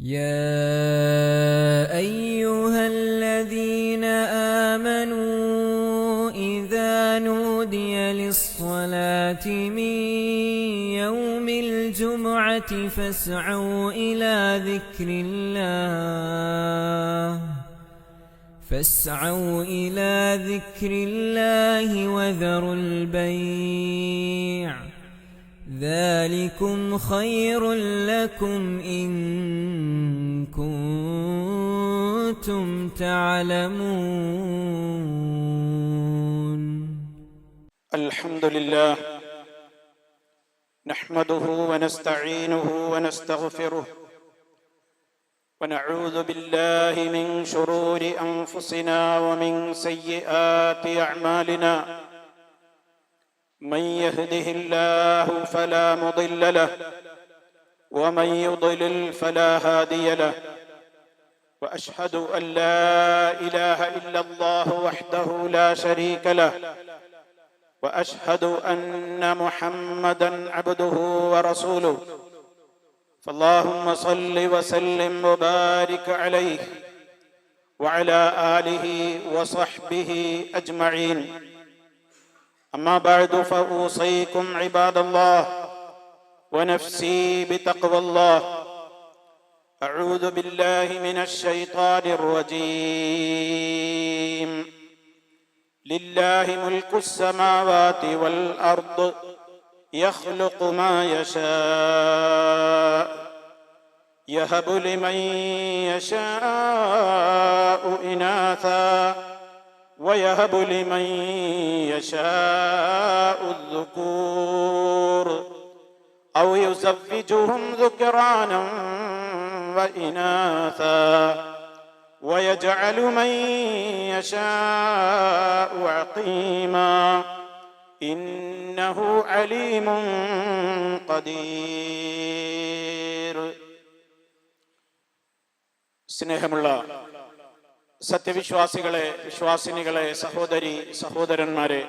يا أيها الذين آمنوا إذا نودي للصلاة من يوم الجمعة فاسعوا إلى ذكر الله وذروا البيع ذلكم خير لكم إن كنتم تعلمون. الحمد لله نحمده ونستعينه ونستغفره ونعوذ بالله من شرور أنفسنا ومن سيئات أعمالنا. من يهده الله فلا مضل له ومن يضلل فلا هادي له. وأشهد أن لا إله إلا الله وحده لا شريك له وأشهد أن محمدا عبده ورسوله. فاللهم صل وسلم وبارك عليه وعلى آله وصحبه أجمعين. أما بعد فأوصيكم عباد الله ونفسي بتقوى الله. أعوذ بالله من الشيطان الرجيم. لله ملك السماوات والأرض يخلق ما يشاء يهب لمن يشاء إناثا ويهب لمن يشاء الذكور أو يزوجهم ذكرانا وإناثا ويجعل من يشاء عقيما إنه عليم قدير. സ്നേഹമുള്ള സത്യവിശ്വാസികളെ, വിശ്വാസിനികളെ, സഹോദരി സഹോദരന്മാരെ,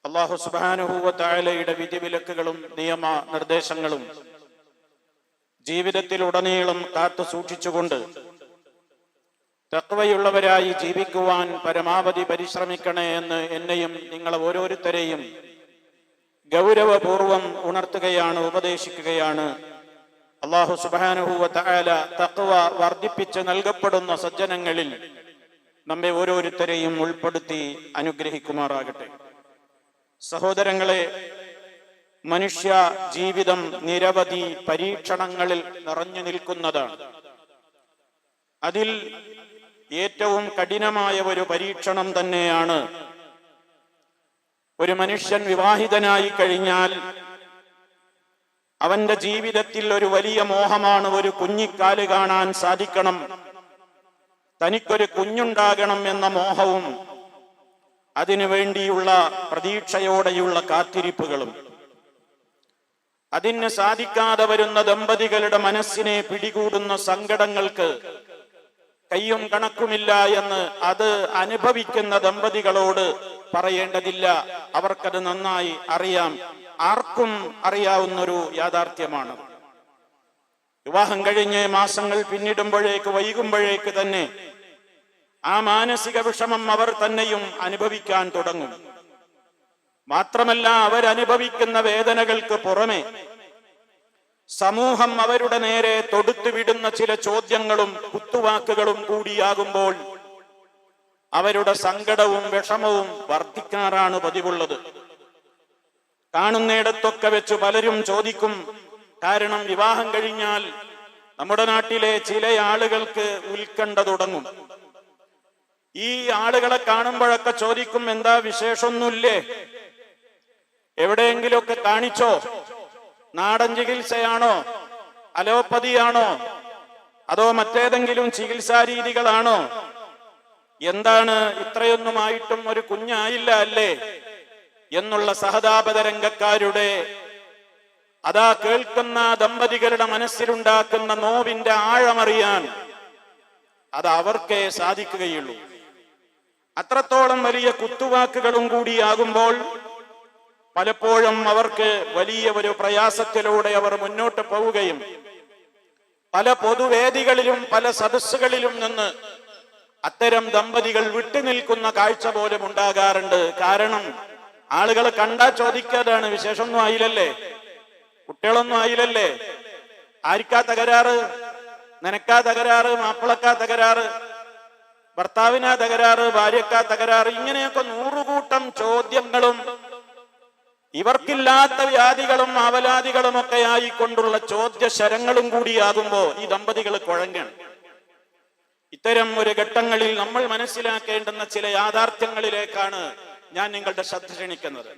അല്ലാഹു സുബ്ഹാനഹു വ തആലയുടെ വിധിവിലക്കുകളും നിയമ നിർദ്ദേശങ്ങളും ജീവിതത്തിലുടനീളം കാത്തു സൂക്ഷിച്ചുകൊണ്ട് തഖ്വയുള്ളവരായി ജീവിക്കുവാൻ പരമാവധി പരിശ്രമിക്കണേ എന്ന് എന്നെയും നിങ്ങളെ ഓരോരുത്തരെയും ഗൗരവപൂർവം ഉണർത്തുകയാണ്, ഉപദേശിക്കുകയാണ്. അല്ലാഹു സുബ്ഹാനഹു വ തആല തഖ്വ വർദ്ധിപ്പിച്ച് നൽകപ്പെടുന്ന സജ്ജനങ്ങളിൽ നമ്മെ ഓരോരുത്തരെയും ഉൾപ്പെടുത്തി അനുഗ്രഹിക്കുമാറാകട്ടെ. സഹോദരങ്ങളെ, മനുഷ്യ ജീവിതം നിരവധി പരീക്ഷണങ്ങളിൽ നിറഞ്ഞു നിൽക്കുന്നതാണ്. അതിൽ ഏറ്റവും കഠിനമായ ഒരു പരീക്ഷണം തന്നെയാണ് ഒരു മനുഷ്യൻ വിവാഹിതനായി കഴിഞ്ഞാൽ അവന്റെ ജീവിതത്തിൽ ഒരു വലിയ മോഹമാണ് ഒരു കുഞ്ഞിക്കാല് കാണാൻ സാധിക്കണം, തനിക്കൊരു കുഞ്ഞുണ്ടാകണം എന്ന മോഹവും അതിനു വേണ്ടിയുള്ള പ്രതീക്ഷയോടെയുള്ള കാത്തിരിപ്പുകളും. അതിന് സാധിക്കാതെ വരുന്ന ദമ്പതികളുടെ മനസ്സിനെ പിടികൂടുന്ന സങ്കടങ്ങൾക്ക് കയ്യും കണക്കുമില്ല എന്ന് അത് അനുഭവിക്കുന്ന ദമ്പതികളോട് പറയേണ്ടതില്ല. അവർക്കത് നന്നായി അറിയാം, ആർക്കും അറിയാവുന്നൊരു യാഥാർത്ഥ്യമാണ്. വിവാഹം കഴിഞ്ഞ് മാസങ്ങൾ പിന്നിടുമ്പോഴേക്ക്, വൈകുമ്പോഴേക്ക് തന്നെ ആ മാനസിക വിഷമം അവർ തന്നെയും അനുഭവിക്കാൻ തുടങ്ങും. മാത്രമല്ല, അവരനുഭവിക്കുന്ന വേദനകൾക്ക് പുറമെ സമൂഹം അവരുടെ നേരെ തൊടുത്തുവിടുന്ന ചില ചോദ്യങ്ങളും കുത്തുവാക്കുകളും കൂടിയാകുമ്പോൾ അവരുടെ സങ്കടവും വിഷമവും വർദ്ധിക്കാറാണ് പതിവുള്ളത്. കാണുന്നിടത്തൊക്കെ വെച്ച് പലരും ചോദിക്കും. കാരണം വിവാഹം കഴിഞ്ഞാൽ നമ്മുടെ നാട്ടിലെ ചില ആളുകൾക്ക് ഉത്കണ്ഠ തുടങ്ങും. ഈ ആളുകളെ കാണുമ്പോഴൊക്കെ ചോദിക്കും, എന്താ വിശേഷമൊന്നുമില്ലേ, എവിടെയെങ്കിലുമൊക്കെ കാണിച്ചോ, നാടൻ ചികിത്സയാണോ, അലോപ്പതിയാണോ, അതോ മറ്റേതെങ്കിലും ചികിത്സാ രീതികളാണോ, എന്താണ് ഇത്രയൊന്നുമായിട്ടും ഒരു കുഞ്ഞായില്ല അല്ലേ എന്നുള്ള സഹതാപതരംഗക്കാരുടെ, അതാ കേൾക്കുന്ന ദമ്പതികളുടെ മനസ്സിലുണ്ടാക്കുന്ന നോവിന്റെ ആഴമറിയാൻ അത് അവർക്കേ സാധിക്കുകയുള്ളൂ. അത്രത്തോളം വലിയ കുത്തുവാക്കുകളും കൂടിയാകുമ്പോൾ പലപ്പോഴും അവർക്ക് വലിയ ഒരു പ്രയാസത്തിലൂടെ അവർ മുന്നോട്ട് പോവുകയും പല പൊതുവേദികളിലും പല സദസ്സുകളിലും നിന്ന് അത്തരം ദമ്പതികൾ വിട്ടുനിൽക്കുന്ന കാഴ്ച പോലും ഉണ്ടാകാറുണ്ട്. കാരണം ആളുകൾ കണ്ടാ ചോദിക്കാതാണ്, വിശേഷമൊന്നും ആയില്ലല്ലേ, കുട്ടികളൊന്നും ആയില്ലല്ലേ, ആർക്കാ തകരാറ്, നിനക്കാ തകരാറ്, മാപ്പിളക്കാ തകരാറ്, ഭർത്താവിനാ തകരാറ്, ഭാര്യക്കാ തകരാറ്, ഇങ്ങനെയൊക്കെ 100 കൂട്ടം ചോദ്യങ്ങളും ഇവർക്കില്ലാത്ത വ്യാധികളും അവലാദികളും ഒക്കെ ആയിക്കൊണ്ടുള്ള ചോദ്യശരങ്ങളും കൂടിയാകുമ്പോ ഈ ദമ്പതികൾ കുഴങ്ങാണ്. ഇത്തരം ഒരു ഘട്ടങ്ങളിൽ നമ്മൾ മനസ്സിലാക്കേണ്ടുന്ന ചില യാഥാർത്ഥ്യങ്ങളിലേക്കാണ് ഞാൻ നിങ്ങളുടെ ശ്രദ്ധ ക്ഷണിക്കുന്നത്.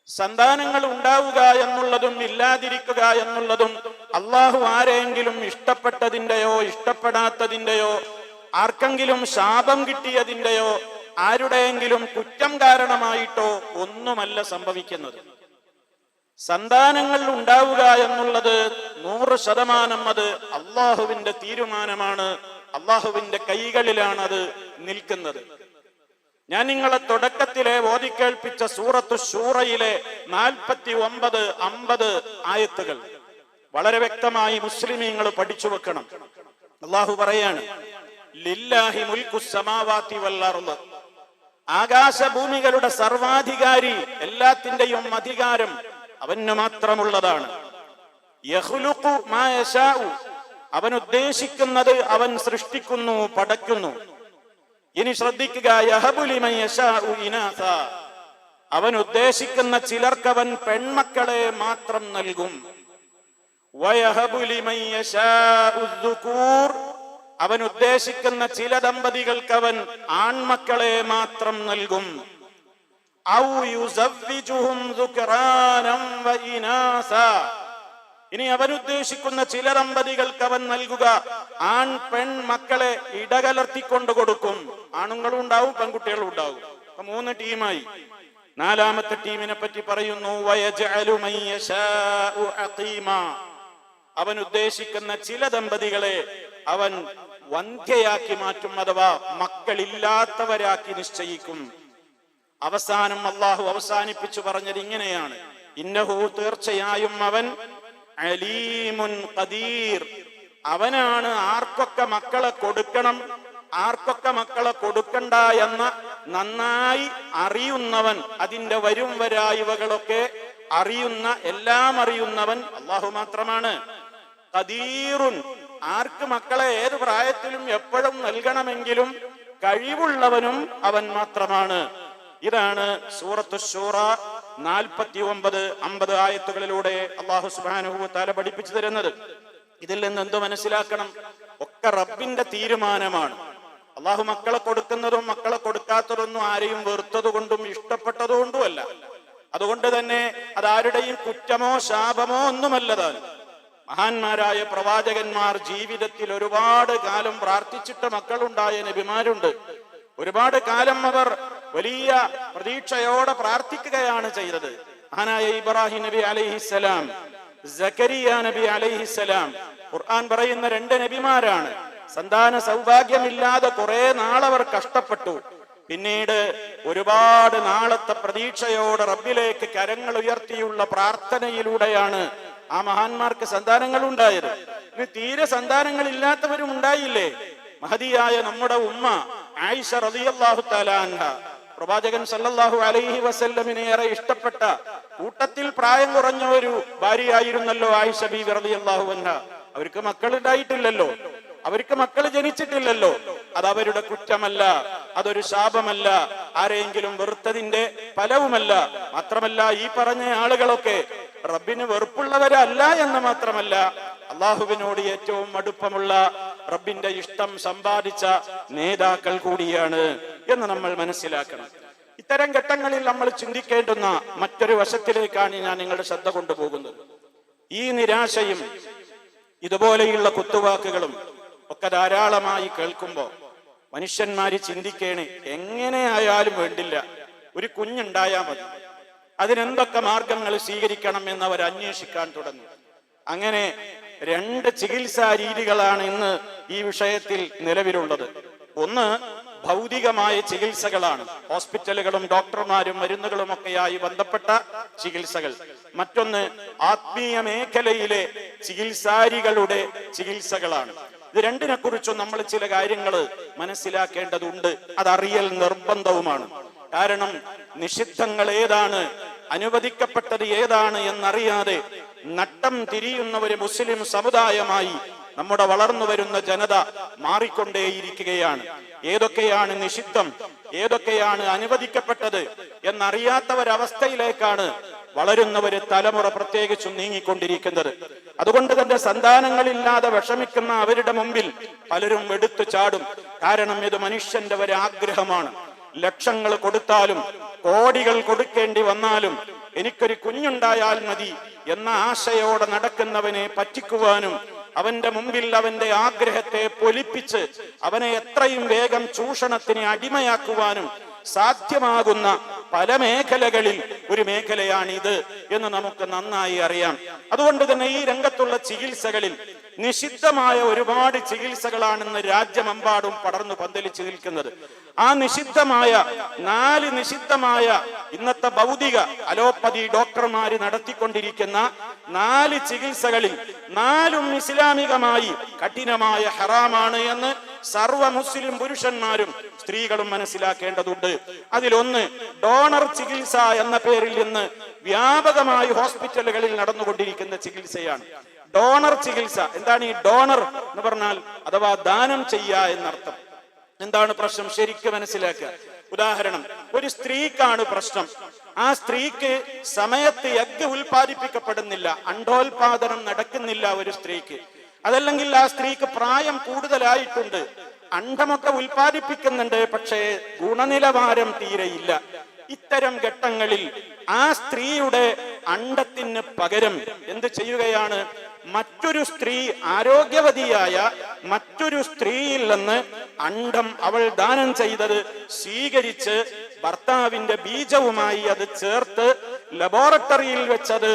സന്താനങ്ങൾ ഉണ്ടാവുക എന്നുള്ളതും ഇല്ലാതിരിക്കുക എന്നുള്ളതും അള്ളാഹു ആരെങ്കിലും ഇഷ്ടപ്പെട്ടതിന്റെയോ ഇഷ്ടപ്പെടാത്തതിന്റെയോ ആർക്കെങ്കിലും ശാപം കിട്ടിയതിന്റെയോ ആരുടെയെങ്കിലും കുറ്റം കാരണമായിട്ടോ ഒന്നുമല്ല സംഭവിക്കുന്നത്. സന്താനങ്ങൾ ഉണ്ടാവുക എന്നുള്ളത് 100% അത് അള്ളാഹുവിന്റെ തീരുമാനമാണ്, അള്ളാഹുവിന്റെ കൈകളിലാണ് അത് നിൽക്കുന്നത്. ഞാൻ നിങ്ങളെ തുടക്കത്തിലെ ഓതിക്കേൾപ്പിച്ച സൂറത്തു ശൂറയിലെ 49, 50 ആയത്തുകൾ വളരെ വ്യക്തമായി മുസ്ലിമീങ്ങൾ പഠിച്ചു വെക്കണം. അള്ളാഹു പറയാണ്, ലില്ലാഹി മുൽക്കുസ് സമാവാതി വൽ അർള്, ആകാശഭൂമികളുടെ സർവാധികാരി, എല്ലാത്തിന്റെയും അധികാരം അവന് മാത്രമുള്ളതാണ്. യഖ്ലുഖു മാ യശാഉ, അവൻ ഉദ്ദേശിക്കുന്നത് അവൻ സൃഷ്ടിക്കുന്നു, പടക്കുന്നു. ഇനി ശ്രദ്ധിക്കുക, യഹബു ലിമൻ യശാഉ ഇനാസ, അവൻ ഉദ്ദേശിക്കുന്ന ചിലർക്കവൻ പെൺമക്കളെ മാത്രം നൽകും. വയഹബു ലിമൻ യശാഉ ദുകൂർ, അവൻ ഉദ്ദേശിക്കുന്ന ചില ദമ്പതികൾക്കവൻ ആൺമക്കളെ മാത്രം നൽകും. ഔ യുസവ്വിജുഹും ദുക്റാനം വഇനാസ, ഇനി അവൻ ഉദ്ദേശിക്കുന്ന ചില ദമ്പതികൾക്ക് അവൻ നൽകുക ആൺ പെൺ മക്കളെ ഇടകലർത്തിക്കൊണ്ട് കൊടുക്കും. ആണുങ്ങളും ഉണ്ടാവും പെൺകുട്ടികളും ഉണ്ടാവും. 3 ടീമായി. 4ാമത്തെ ടീമിനെ പറ്റി പറയുന്നു, വയജഅലു മൻ യശാഉ അഖീമ, അവൻ ഉദ്ദേശിക്കുന്ന ചില ദമ്പതികളെ അവൻ വന്ധ്യയാക്കി മാറ്റും, അഥവാ മക്കളില്ലാത്തവരാക്കി നിശ്ചയിക്കും. അവസാനം അള്ളാഹു അവസാനിപ്പിച്ചു പറഞ്ഞത് ഇങ്ങനെയാണ്, ഇന്നഹു, തീർച്ചയായും അവൻ, അലീമുൻ ഖദീർ, അവനാണ് ആർക്കൊക്കെ മക്കളെ കൊടുക്കണം ആർക്കൊക്കെ മക്കളെ കൊടുക്കണ്ട എന്ന നന്നായി അറിയുന്നവൻ, അതിന്റെ വരും വരായിവകളൊക്കെ അറിയുന്ന, എല്ലാം അറിയുന്നവൻ അള്ളാഹു മാത്രമാണ്. ഖദീറുൻ, ആർക്ക് മക്കളെ ഏത് പ്രായത്തിലും എപ്പോഴും നൽകണമെങ്കിലും കഴിവുള്ളവനും അവൻ മാത്രമാണ്. ഇതാണ് സൂറത്തു ശൂറ 49, 50 ആയത്തുകളിലൂടെ അല്ലാഹു സുബ്ഹാനഹു വ തആല പഠിപ്പിച്ചു തരുന്നത്. ഇതിൽ നിന്ന് എന്ത് മനസ്സിലാക്കണം? ഒക്കെ റബ്ബിന്റെ തീരുമാനമാണ്. അള്ളാഹു മക്കളെ കൊടുക്കുന്നതും മക്കളെ കൊടുക്കാത്തതൊന്നും ആരെയും വെറുത്തതുകൊണ്ടും ഇഷ്ടപ്പെട്ടതുകൊണ്ടും അല്ല. അതുകൊണ്ട് തന്നെ അതാരുടെയും കുറ്റമോ ശാപമോ ഒന്നുമല്ലതാണ്. മഹാന്മാരായ പ്രവാചകന്മാർ ജീവിതത്തിൽ ഒരുപാട് കാലം പ്രാർത്ഥിച്ചിട്ട് മക്കളുണ്ടായ നബിമാരുണ്ട്. ഒരുപാട് കാലം അവർ വലിയ പ്രതീക്ഷയോടെ പ്രാർത്ഥിക്കുകയാണ് ചെയ്തത്. മഹാനായ ഇബ്രാഹിം നബി അലൈഹിസ്സലാം, സക്കരിയ നബി അലൈഹിസ്സലാം, ഖുർആൻ പറയുന്ന 2 നബിമാരാണ്. സന്താന സൗഭാഗ്യമില്ലാതെ കുറെ നാളവർ കഷ്ടപ്പെട്ടു. പിന്നീട് ഒരുപാട് നാളത്തെ പ്രതീക്ഷയോടെ റബ്ബിലേക്ക് കരങ്ങൾ ഉയർത്തിയുള്ള പ്രാർത്ഥനയിലൂടെയാണ് ആ മഹാന്മാർക്ക് സന്താനങ്ങൾ ഉണ്ടായത്. ഇനി തീരെ സന്താനങ്ങൾ ഇല്ലാത്തവരും ഉണ്ടായില്ലേ? മഹദിയായ നമ്മുടെ ഉമ്മ ആയിഷ റളിയല്ലാഹു തആല അൻഹ, പ്രവാചകൻ സല്ലല്ലാഹു അലൈഹി വസല്ലമിനെ ഏറെ ഇഷ്ടപ്പെട്ട കൂട്ടത്തിൽ പ്രായം കുറഞ്ഞ ഒരു ഭാര്യയായിരുന്നല്ലോ ആയിഷ ബീവി റളിയല്ലാഹു അൻഹ. അവർക്ക് മക്കൾ ഉണ്ടായിട്ടില്ലല്ലോ, അവർക്ക് മക്കൾ ജനിച്ചിട്ടില്ലല്ലോ. അത് അവരുടെ കുറ്റമല്ല, അതൊരു ശാപമല്ല, ആരെങ്കിലും വെറുത്തതിന്റെ ഫലവുമല്ല. മാത്രമല്ല ഈ പറഞ്ഞ ആളുകളൊക്കെ റബ്ബിന് വെറുപ്പുള്ളവരല്ല എന്ന് മാത്രമല്ല, അള്ളാഹുവിനോട് ഏറ്റവും അടുപ്പമുള്ള, റബ്ബിന്റെ ഇഷ്ടം സമ്പാദിച്ച നേതാക്കൾ കൂടിയാണ് എന്ന് നമ്മൾ മനസ്സിലാക്കണം. ഇത്തരം ഘട്ടങ്ങളിൽ നമ്മൾ ചിന്തിക്കേണ്ടുന്ന മറ്റൊരു വശത്തിലേക്കാണ് ഞാൻ നിങ്ങളുടെ ശ്രദ്ധ കൊണ്ടുപോകുന്നത്. ഈ നിരാശയും ഇതുപോലെയുള്ള കുത്തുവാക്കുകളും ഒക്കെ ധാരാളമായി കേൾക്കുമ്പോ മനുഷ്യന്മാര് ചിന്തിക്കേണ്, എങ്ങനെയായാലും വേണ്ടില്ല, ഒരു കുഞ്ഞുണ്ടായാൽ മതി, അതിനെന്തൊക്കെ മാർഗങ്ങൾ സ്വീകരിക്കണം എന്ന് അവർ അന്വേഷിക്കാൻ തുടങ്ങി. അങ്ങനെ 2 ചികിത്സാ രീതികളാണ് ഇന്ന് ഈ വിഷയത്തിൽ നിലവിലുള്ളത്. ഒന്ന്, ഭൗതികമായ ചികിത്സകളാണ്. ഹോസ്പിറ്റലുകളും ഡോക്ടർമാരും മരുന്നുകളും ഒക്കെയായി ബന്ധപ്പെട്ട ചികിത്സകൾ. മറ്റൊന്ന് ആത്മീയ മേഖലയിലെ ചികിത്സാരികളുടെ ചികിത്സകളാണ്. ഇത് രണ്ടിനെ കുറിച്ചും നമ്മൾ ചില കാര്യങ്ങൾ മനസ്സിലാക്കേണ്ടതുണ്ട്. അതറിയൽ നിർബന്ധവുമാണ്. കാരണം നിഷിദ്ധങ്ങൾ ഏതാണ്, അനുവദിക്കപ്പെട്ടത് ഏതാണ് എന്നറിയാതെ നട്ടം തിരിയുന്ന ഒരു മുസ്ലിം സമുദായമായി നമ്മുടെ വളർന്നു വരുന്ന ജനത മാറിക്കൊണ്ടേയിരിക്കുകയാണ്. ഏതൊക്കെയാണ് നിഷിദ്ധം, ഏതൊക്കെയാണ് അനുവദിക്കപ്പെട്ടത് എന്നറിയാത്ത ഒരവസ്ഥയിലേക്കാണ് വളരുന്നവര് തലമുറ പ്രത്യേകിച്ചും നീങ്ങിക്കൊണ്ടിരിക്കുന്നത്. അതുകൊണ്ട് തന്നെ സന്താനങ്ങളില്ലാതെ വിഷമിക്കുന്ന അവരുടെ മുമ്പിൽ പലരും എടുത്തു ചാടും. കാരണം ഇത് മനുഷ്യന്റെ ഒരു ആഗ്രഹമാണ്. ലക്ഷങ്ങൾ കൊടുത്താലും കോടികൾ കൊടുക്കേണ്ടി വന്നാലും എനിക്കൊരു കുഞ്ഞുണ്ടായാൽ മതി എന്ന ആശയോടെ നടക്കുന്നവനെ പറ്റിക്കുവാനും അവന്റെ മുമ്പിൽ അവന്റെ ആഗ്രഹത്തെ പൊലിപ്പിച്ച് അവനെ എത്രയും വേഗം ചൂഷണത്തിന് അടിമയാക്കുവാനും സാധ്യമാകുന്ന പല മേഖലകളിൽ ഒരു മേഖലയാണിത് എന്ന് നമുക്ക് നന്നായി അറിയാം. അതുകൊണ്ട് തന്നെ ഈ രംഗത്തുള്ള ചികിത്സകളിൽ നിഷിദ്ധമായ ഒരുപാട് ചികിത്സകളാണെന്ന് രാജ്യമെമ്പാടും പടർന്നു പന്തലിച്ചു നിൽക്കുന്നത്. ആ നിഷിദ്ധമായ 4 നിഷിദ്ധമായ ഇന്നത്തെ ഭൗതിക അലോപ്പതി ഡോക്ടർമാര് നടത്തിക്കൊണ്ടിരിക്കുന്ന 4 ചികിത്സകളിൽ 4ഉം ഇസ്ലാമികമായി കഠിനമായ ഹറാമാണ് എന്ന് സർവ മുസ്ലിം പുരുഷന്മാരും സ്ത്രീകളും മനസ്സിലാക്കേണ്ടതുണ്ട്. അതിലൊന്ന് ഡോണർ ചികിത്സ എന്ന പേരിൽ ഇന്ന് വ്യാപകമായി ഹോസ്പിറ്റലുകളിൽ നടന്നുകൊണ്ടിരിക്കുന്ന ചികിത്സയാണ്. ഡോണർ ചികിത്സ. എന്താണ് ഈ ഡോണർ എന്ന് പറഞ്ഞാൽ? അഥവാ ദാനം ചെയ്യുക എന്നർത്ഥം. എന്താണ് പ്രശ്നം ശരിക്കും മനസ്സിലാക്കുക. ഉദാഹരണം, ഒരു സ്ത്രീക്കാണ് പ്രശ്നം. ആ സ്ത്രീക്ക് സമയത്ത് എഗ്ഗ് ഉൽപ്പാദിപ്പിക്കപ്പെടുന്നില്ല, അണ്ഡോൽപാദനം നടക്കുന്നില്ല ഒരു സ്ത്രീക്ക്. അതല്ലെങ്കിൽ ആ സ്ത്രീക്ക് പ്രായം കൂടുതലായിട്ടുണ്ട്, അണ്ഡമൊക്കെ ഉൽപ്പാദിപ്പിക്കുന്നുണ്ട്, പക്ഷേ ഗുണനിലവാരം തീരെയില്ല. ഇത്തരം ഘട്ടങ്ങളിൽ ആ സ്ത്രീയുടെ അണ്ഡത്തിന് പകരം എന്ത് ചെയ്യുകയാണ്? മറ്റൊരു സ്ത്രീ, ആരോഗ്യവതിയായ മറ്റൊരു സ്ത്രീയിൽ നിന്ന് അണ്ഡം അവൾ ദാനം ചെയ്തത് സ്വീകരിച്ച് ഭർത്താവിന്റെ ബീജവുമായി അത് ചേർത്ത് ലബോറട്ടറിയിൽ വെച്ചത്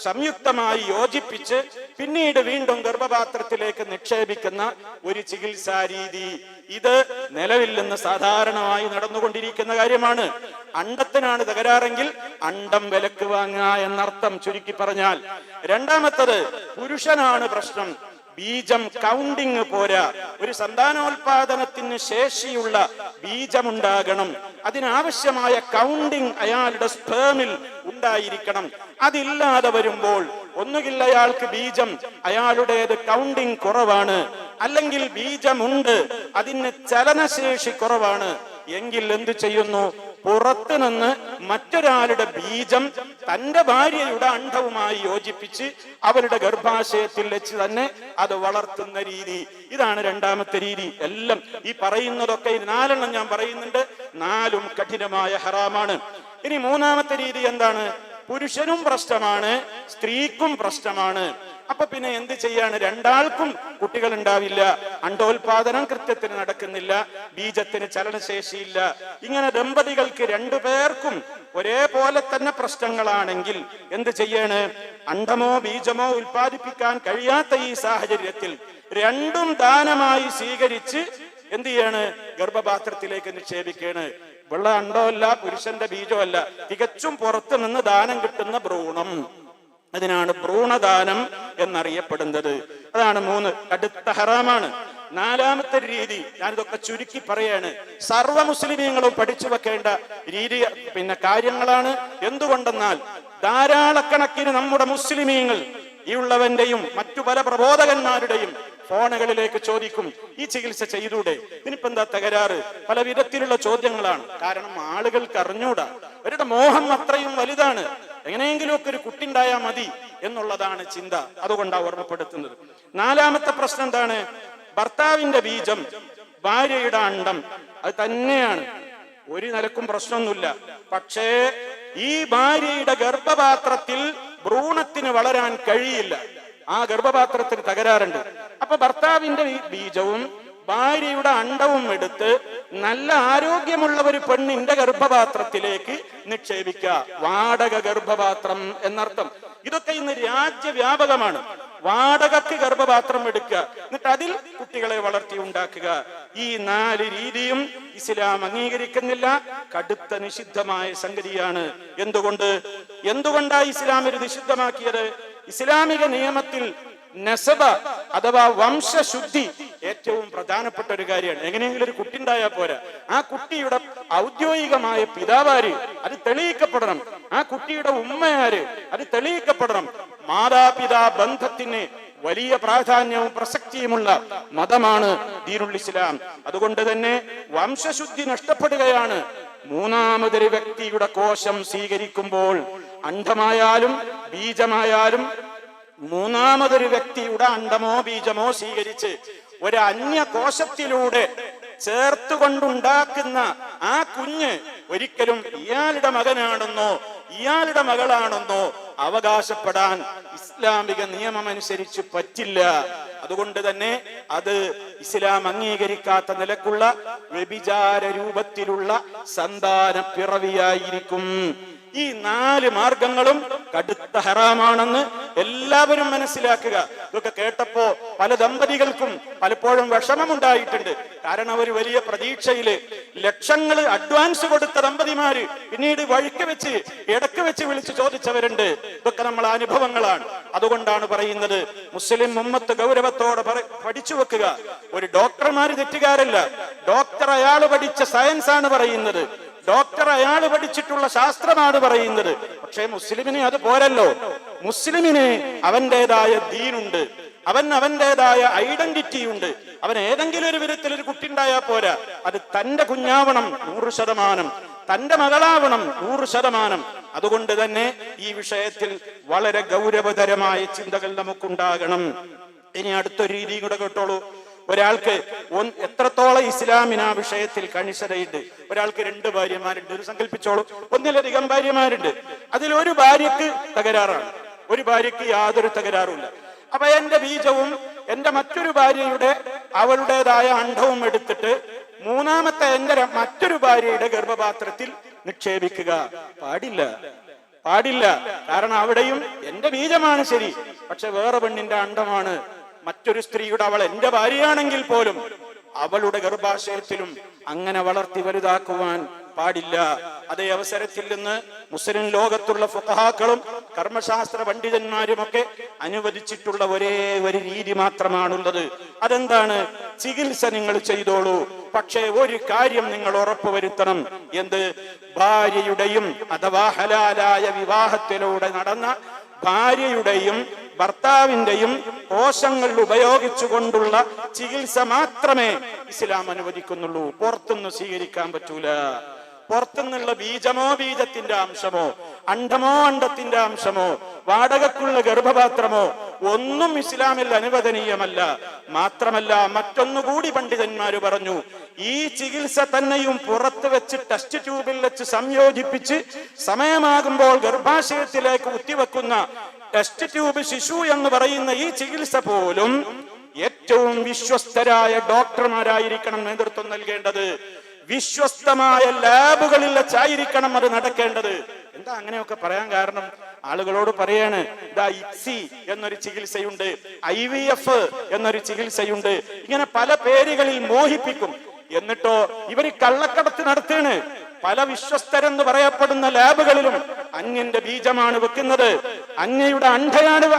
സംയുക്തമായി യോജിപ്പിച്ച് പിന്നീട് വീണ്ടും ഗർഭപാത്രത്തിലേക്ക് നിക്ഷേപിക്കുന്ന ഒരു ചികിത്സാ രീതി. ഇത് നിലവിൽ നിന്ന് സാധാരണമായി നടന്നുകൊണ്ടിരിക്കുന്ന കാര്യമാണ്. അണ്ഡത്തിനാണ് തകരാറെങ്കിൽ അണ്ഡം വിലക്ക് വാങ്ങുക എന്നർത്ഥം ചുരുക്കി പറഞ്ഞാൽ. രണ്ടാമത്തത്, പുരുഷനാണ് പ്രശ്നം. ബീജം കൗണ്ടിങ് പോരാ. ഒരു സന്താനോൽപാദനത്തിന് ശേഷിയുള്ള ബീജമുണ്ടാകണം. അതിനാവശ്യമായ കൗണ്ടിങ് അയാളുടെ സ്പേമിൽ ഉണ്ടായിരിക്കണം. അതില്ലാതെ വരുമ്പോൾ ഒന്നുകിൽ അയാൾക്ക് ബീജം, അയാളുടേത് കൗണ്ടിങ് കുറവാണ്, അല്ലെങ്കിൽ ബീജമുണ്ട്, അതിന് ചലനശേഷി കുറവാണ്. എങ്കിൽ എന്ത് ചെയ്യുന്നു? പുറത്തു നിന്ന് മറ്റൊരാളുടെ ബീജം തന്റെ ഭാര്യയുടെ അണ്ഡവുമായി യോജിപ്പിച്ച് അവരുടെ ഗർഭാശയത്തിൽ വെച്ച് തന്നെ അത് വളർത്തുന്ന രീതി. ഇതാണ് രണ്ടാമത്തെ രീതി. എല്ലാം ഈ പറയുന്നതൊക്കെ 4 ഞാൻ പറയുന്നുണ്ട്, 4ഉം കഠിനമായ ഹറാമാണ്. ഇനി മൂന്നാമത്തെ രീതി എന്താണ്? പുരുഷനും പ്രശ്നമാണ്, സ്ത്രീക്കും പ്രശ്നമാണ്. അപ്പൊ പിന്നെ എന്ത് ചെയ്യാണ്? രണ്ടാൾക്കും കുട്ടികൾ ഉണ്ടാവില്ല, അണ്ഡോൽപാദനം കൃത്യത്തിന് നടക്കുന്നില്ല, ബീജത്തിന് ചലനശേഷിയില്ല. ഇങ്ങനെ ദമ്പതികൾക്ക് 2 പേർക്കും ഒരേപോലെ തന്നെ പ്രശ്നങ്ങളാണെങ്കിൽ എന്ത് ചെയ്യാണ്? അണ്ഡമോ ബീജമോ ഉൽപ്പാദിപ്പിക്കാൻ കഴിയാത്ത ഈ സാഹചര്യത്തിൽ 2ഉം ദാനമായി സ്വീകരിച്ച് എന്ത് ചെയ്യാണ്? ഗർഭപാത്രത്തിലേക്ക് നിക്ഷേപിക്കുകയാണ്. വെള്ള അണ്ഡമല്ല, പുരുഷന്റെ ബീജമല്ല, തികച്ചും പുറത്തു നിന്ന് ദാനം കിട്ടുന്ന ഭ്രൂണം. അതിനാണ് ഭ്രൂണദാനം എന്നറിയപ്പെടുന്നത്. അതാണ് 3 കടുത്ത ഹറാമാണ്. 4ാമത്തെ രീതി ഞാനിതൊക്കെ ചുരുക്കി പറയാണ്. സർവ മുസ്ലിമീങ്ങളും പഠിച്ചു വെക്കേണ്ട രീതി കാര്യങ്ങളാണ്. എന്തുകൊണ്ടെന്നാൽ ധാരാളക്കണക്കിന് നമ്മുടെ മുസ്ലിമീങ്ങൾ ഈ ഉള്ളവന്റെയും മറ്റു പല പ്രബോധകന്മാരുടെയും ഫോണുകളിലേക്ക് ചോദിക്കും, ഈ ചികിത്സ ചെയ്തൂടെ, ഇതിനിപ്പോ എന്താ തകരാറ്? പല വിധത്തിലുള്ള ചോദ്യങ്ങളാണ്. കാരണം ആളുകൾക്ക് അറിഞ്ഞൂടാ, അവരുടെ മോഹം അത്രയും വലുതാണ്. എങ്ങനെയെങ്കിലും ഒക്കെ ഒരു കുട്ടി ഉണ്ടായാൽ മതി എന്നുള്ളതാണ് ചിന്ത. അതുകൊണ്ടാണ് ഓർമ്മപ്പെടുത്തുന്നത്. 4ാമത്തെ പ്രശ്നം എന്താണ്? ഭർത്താവിന്റെ ബീജം, ഭാര്യയുടെ അണ്ഡം, അത് തന്നെയാണ്, ഒരു നിലക്കും പ്രശ്നമൊന്നുമില്ല. പക്ഷേ ഈ ഭാര്യയുടെ ഗർഭപാത്രത്തിൽ ഭ്രൂണത്തിന് വളരാൻ കഴിയില്ല, ആ ഗർഭപാത്രത്തിന് തകരാറുണ്ട്. അപ്പൊ ഭർത്താവിന്റെ ബീജവും ഭാര്യയുടെ അണ്ഡവും എടുത്ത് നല്ല ആരോഗ്യമുള്ള ഒരു പെണ്ണിന്റെ ഗർഭപാത്രത്തിലേക്ക് നിക്ഷേപിക്കുക. വാടക ഗർഭപാത്രം എന്നർത്ഥം. ഇതൊക്കെ ഇന്ന് രാജ്യവ്യാപകമാണ്. വാടകക്ക് ഗർഭപാത്രം എടുക്കുക, എന്നിട്ട് അതിൽ കുട്ടികളെ വളർത്തി ഉണ്ടാക്കുക. ഈ 4 രീതിയും ഇസ്ലാം അംഗീകരിക്കുന്നില്ല, കടുത്ത നിഷിദ്ധമായ സംഗതിയാണ്. എന്തുകൊണ്ടാണ് ഇസ്ലാം ഇത് നിഷിദ്ധമാക്കിയത്? ഇസ്ലാമിക നിയമത്തിൽ നസബ അഥവാ വംശശുദ്ധി ഏറ്റവും പ്രധാനപ്പെട്ട ഒരു കാര്യമാണ്. എങ്ങനെയെങ്കിലും ഒരു കുട്ടി ഉണ്ടായാൽ പോരാ, ആ കുട്ടിയുടെ ഔദ്യോഗികമായ പിതാവാര് അത് തെളിയിക്കപ്പെടണം, ആ കുട്ടിയുടെ ഉമ്മയാര് അത് തെളിയിക്കപ്പെടണം. മാതാപിതാ ബന്ധത്തിന് വലിയ പ്രാധാന്യവും പ്രസക്തിയുമുള്ള മതമാണ് ദീനുൽ ഇസ്ലാം. അതുകൊണ്ട് തന്നെ വംശശുദ്ധി നഷ്ടപ്പെടുകയാണ്. മൂന്നാമതൊരു വ്യക്തിയുടെ കോശം സ്വീകരിക്കുമ്പോൾ, അണ്ഡമായാലും ബീജമായാലും, മൂന്നാമതൊരു വ്യക്തിയുടെ അണ്ഡമോ ബീജമോ സ്വീകരിച്ച് ഒരു അന്യ കോശത്തിലൂടെ ചേർത്തുകൊണ്ടുണ്ടാക്കുന്ന ആ കുഞ്ഞ് ഒരിക്കലും ഇയാളുടെ മകനാണെന്നോ ഇയാളുടെ മകളാണെന്നോ അവകാശപ്പെടാൻ ഇസ്ലാമിക നിയമമനുസരിച്ച് പറ്റില്ല. അതുകൊണ്ട് തന്നെ അത് ഇസ്ലാം അംഗീകരിക്കാത്ത നിലക്കുള്ള വ്യഭിചാര രൂപത്തിലുള്ള സന്താന പിറവിയായിരിക്കും. ഈ 4 മാർഗങ്ങളും കടുത്ത ഹറാമാണെന്ന് എല്ലാവരും മനസ്സിലാക്കുക. ഇതൊക്കെ കേട്ടപ്പോ പല ദമ്പതികൾക്കും പലപ്പോഴും വിഷമമുണ്ടായിട്ടുണ്ട്. കാരണം അവർ വലിയ പ്രതീക്ഷയില് ലക്ഷങ്ങൾ അഡ്വാൻസ് കൊടുത്ത ദമ്പതിമാര് പിന്നീട് ഇടക്ക് വെച്ച് വിളിച്ച് ചോദിച്ചവരുണ്ട്. ഇതൊക്കെ നമ്മളെ അനുഭവങ്ങളാണ്. അതുകൊണ്ടാണ് പറയുന്നത്, മുസ്ലിം ഉമ്മത്ത് ഗൗരവത്തോടെ പഠിച്ചു വെക്കുക. ഒരു ഡോക്ടർമാര് തെറ്റുകാരല്ല. ഡോക്ടർ അയാൾ പഠിച്ച സയൻസ് ആണ് പറയുന്നത്, ഡോക്ടർ അയാൾ പഠിച്ചിട്ടുള്ള ശാസ്ത്രമാണ് പറയുന്നത്. പക്ഷേ മുസ്ലിമിന് അത് പോരല്ലോ. മുസ്ലിമിന് അവന്റേതായ ദീനുണ്ട്, അവന്റേതായ ഐഡന്റിറ്റി ഉണ്ട്. അവൻ ഏതെങ്കിലും ഒരു വിധത്തിൽ ഒരു കുട്ടി ഉണ്ടായാൽ പോരാ, അത് തന്റെ കുഞ്ഞാവണം 100%, തന്റെ മകളാവണം 100%. അതുകൊണ്ട് തന്നെ ഈ വിഷയത്തിൽ വളരെ ഗൗരവതരമായ ചിന്തകൾ നമുക്കുണ്ടാകണം. ഇനി അടുത്തൊരു രീതി കൂടെ കേട്ടോളൂ. ഒരാൾക്ക് എത്രത്തോളം ഇസ്ലാമിന് ആ വിഷയത്തിൽ കണിശതയുണ്ട്. ഒരാൾക്ക് 2 ഭാര്യമാരുണ്ട്, ഒരു സങ്കല്പിച്ചോളൂ, ഒന്നിലധികം ഭാര്യമാരുണ്ട്. അതിലൊരു ഭാര്യക്ക് തകരാറാണ്, ഒരു ഭാര്യക്ക് യാതൊരു തകരാറുമില്ല. അപ്പൊ എന്റെ ബീജവും എന്റെ മറ്റൊരു ഭാര്യയുടെ അവളുടേതായ അണ്ഡവും എടുത്തിട്ട് മൂന്നാമത്തെ എന്റെ മറ്റൊരു ഭാര്യയുടെ ഗർഭപാത്രത്തിൽ നിക്ഷേപിക്കുക പാടില്ല. കാരണം അവിടെയും എന്റെ ബീജമാണ് ശരി, പക്ഷെ വേറെ പെണ്ണിന്റെ അണ്ഡമാണ്. മറ്റൊരു സ്ത്രീയുടെ അവൾ എന്റെ ഭാര്യയാണെങ്കിൽ പോലും അവളുടെ ഗർഭാശയത്തിലും അങ്ങനെ വളർത്തി വലുതാക്കുവാൻ പാടില്ല. അതേ അവസരത്തിൽ നിന്ന് മുസ്ലിം ലോകത്തുള്ള ഫുഖഹാക്കളും കർമ്മശാസ്ത്ര പണ്ഡിതന്മാരുമൊക്കെ അനുവദിച്ചിട്ടുള്ള ഒരേ ഒരു രീതി മാത്രമാണുള്ളത്. അതെന്താണ്? ചികിത്സ നിങ്ങൾ ചെയ്തോളൂ, പക്ഷേ ഒരു കാര്യം നിങ്ങൾ ഉറപ്പുവരുത്തണം. എന്ത്? ഭാര്യയുടെയും അഥവാ ഹലാലായ വിവാഹത്തിലൂടെ നടന്ന ഭാര്യയുടെയും ഭർത്താവിന്റെയും കോശങ്ങൾ ഉപയോഗിച്ചുകൊണ്ടുള്ള ചികിത്സ മാത്രമേ ഇസ്ലാം അനുവദിക്കുന്നുള്ളൂ. പുറത്തുനിന്ന് സ്വീകരിക്കാൻ പറ്റൂല. പുറത്തുനിന്നുള്ള ബീജമോ ബീജത്തിന്റെ അംശമോ അണ്ഡമോ അണ്ഡത്തിന്റെ അംശമോ വാടകക്കുള്ള ഗർഭപാത്രമോ ഒന്നും ഇസ്ലാമിൽ അനുവദനീയമല്ല. മാത്രമല്ല, മറ്റൊന്നുകൂടി പണ്ഡിതന്മാര് പറഞ്ഞു, ഈ ചികിത്സ തന്നെയും പുറത്ത് വെച്ച് ടെസ്റ്റ് ട്യൂബിൽ വെച്ച് സംയോജിപ്പിച്ച് സമയമാകുമ്പോൾ ഗർഭാശയത്തിലേക്ക് കുത്തിവെക്കുന്ന ടെസ്റ്റ് ട്യൂബ് ശിശു എന്ന് പറയുന്ന ഈ ചികിത്സ പോലും ഏറ്റവും വിശ്വസ്തരായ ഡോക്ടർമാരായിരിക്കണം നേതൃത്വം നൽകേണ്ടത്. വിശ്വസ്തമായ ലാബുകളിൽ വെച്ചായിരിക്കണം അത് നടക്കേണ്ടത്. എന്താ അങ്ങനെയൊക്കെ പറയാൻ കാരണം? ആളുകളോട് പറയാണ്, ഇതാ ഇക്സി എന്നൊരു ചികിത്സയുണ്ട്, IVF എന്നൊരു ചികിത്സയുണ്ട്, ഇങ്ങനെ പല പേരുകളിൽ മോഹിപ്പിക്കും. എന്നിട്ടോ ഇവര് കള്ളക്കടത്ത് നടത്തുകയാണ്. പല വിശ്വസ്തരെന്ന് പറയപ്പെടുന്ന ലാബുകളിലും അന്യന്റെ ബീജമാണ് വെക്കുന്നത്, അന്യയുടെ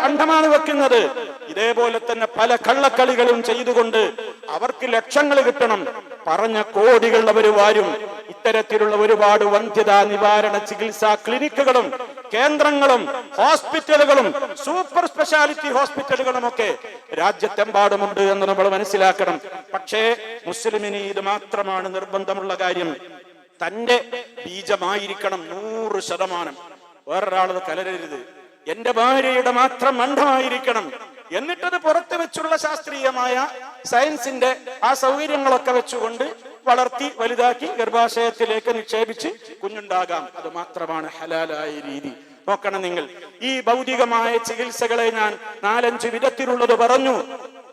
അണ്ഡമാണ് വെക്കുന്നത്. ഇതേപോലെ തന്നെ പല കള്ളക്കളികളും ചെയ്തുകൊണ്ട് അവർക്ക് ലക്ഷങ്ങൾ കിട്ടണം, പറഞ്ഞ കോടികൾ അവർ വാരും. ഇത്തരത്തിലുള്ള ഒരുപാട് വന്ധ്യതാ നിവാരണ ചികിത്സാ ക്ലിനിക്കുകളും കേന്ദ്രങ്ങളും ഹോസ്പിറ്റലുകളും സൂപ്പർ സ്പെഷ്യാലിറ്റി ഹോസ്പിറ്റലുകളും ഒക്കെ രാജ്യത്തെമ്പാടുമുണ്ട് എന്ന് നമ്മൾ മനസ്സിലാക്കണം. പക്ഷേ മുസ്ലിമിന് ഇത് മാത്രമാണ് നിർബന്ധമുള്ള കാര്യം, തന്റെ ബീജമായിരിക്കണം 100%. വേറൊരാളത് കലരരുത്. എന്റെ ഭാര്യയുടെ മാത്രം അണ്ഡമായിരിക്കണം. എന്നിട്ടത് പുറത്ത് വെച്ചുള്ള ശാസ്ത്രീയമായ സയൻസിന്റെ ആ സൗകര്യങ്ങളൊക്കെ വെച്ചുകൊണ്ട് വളർത്തി വലുതാക്കി ഗർഭാശയത്തിലേക്ക് നിക്ഷേപിച്ച് കുഞ്ഞുണ്ടാകാം. അത് മാത്രമാണ് ഹലാലായ രീതി. നോക്കണം നിങ്ങൾ, ഈ ഭൗതികമായ ചികിത്സകളെ ഞാൻ 4-5 വിധത്തിലുള്ളത് പറഞ്ഞു.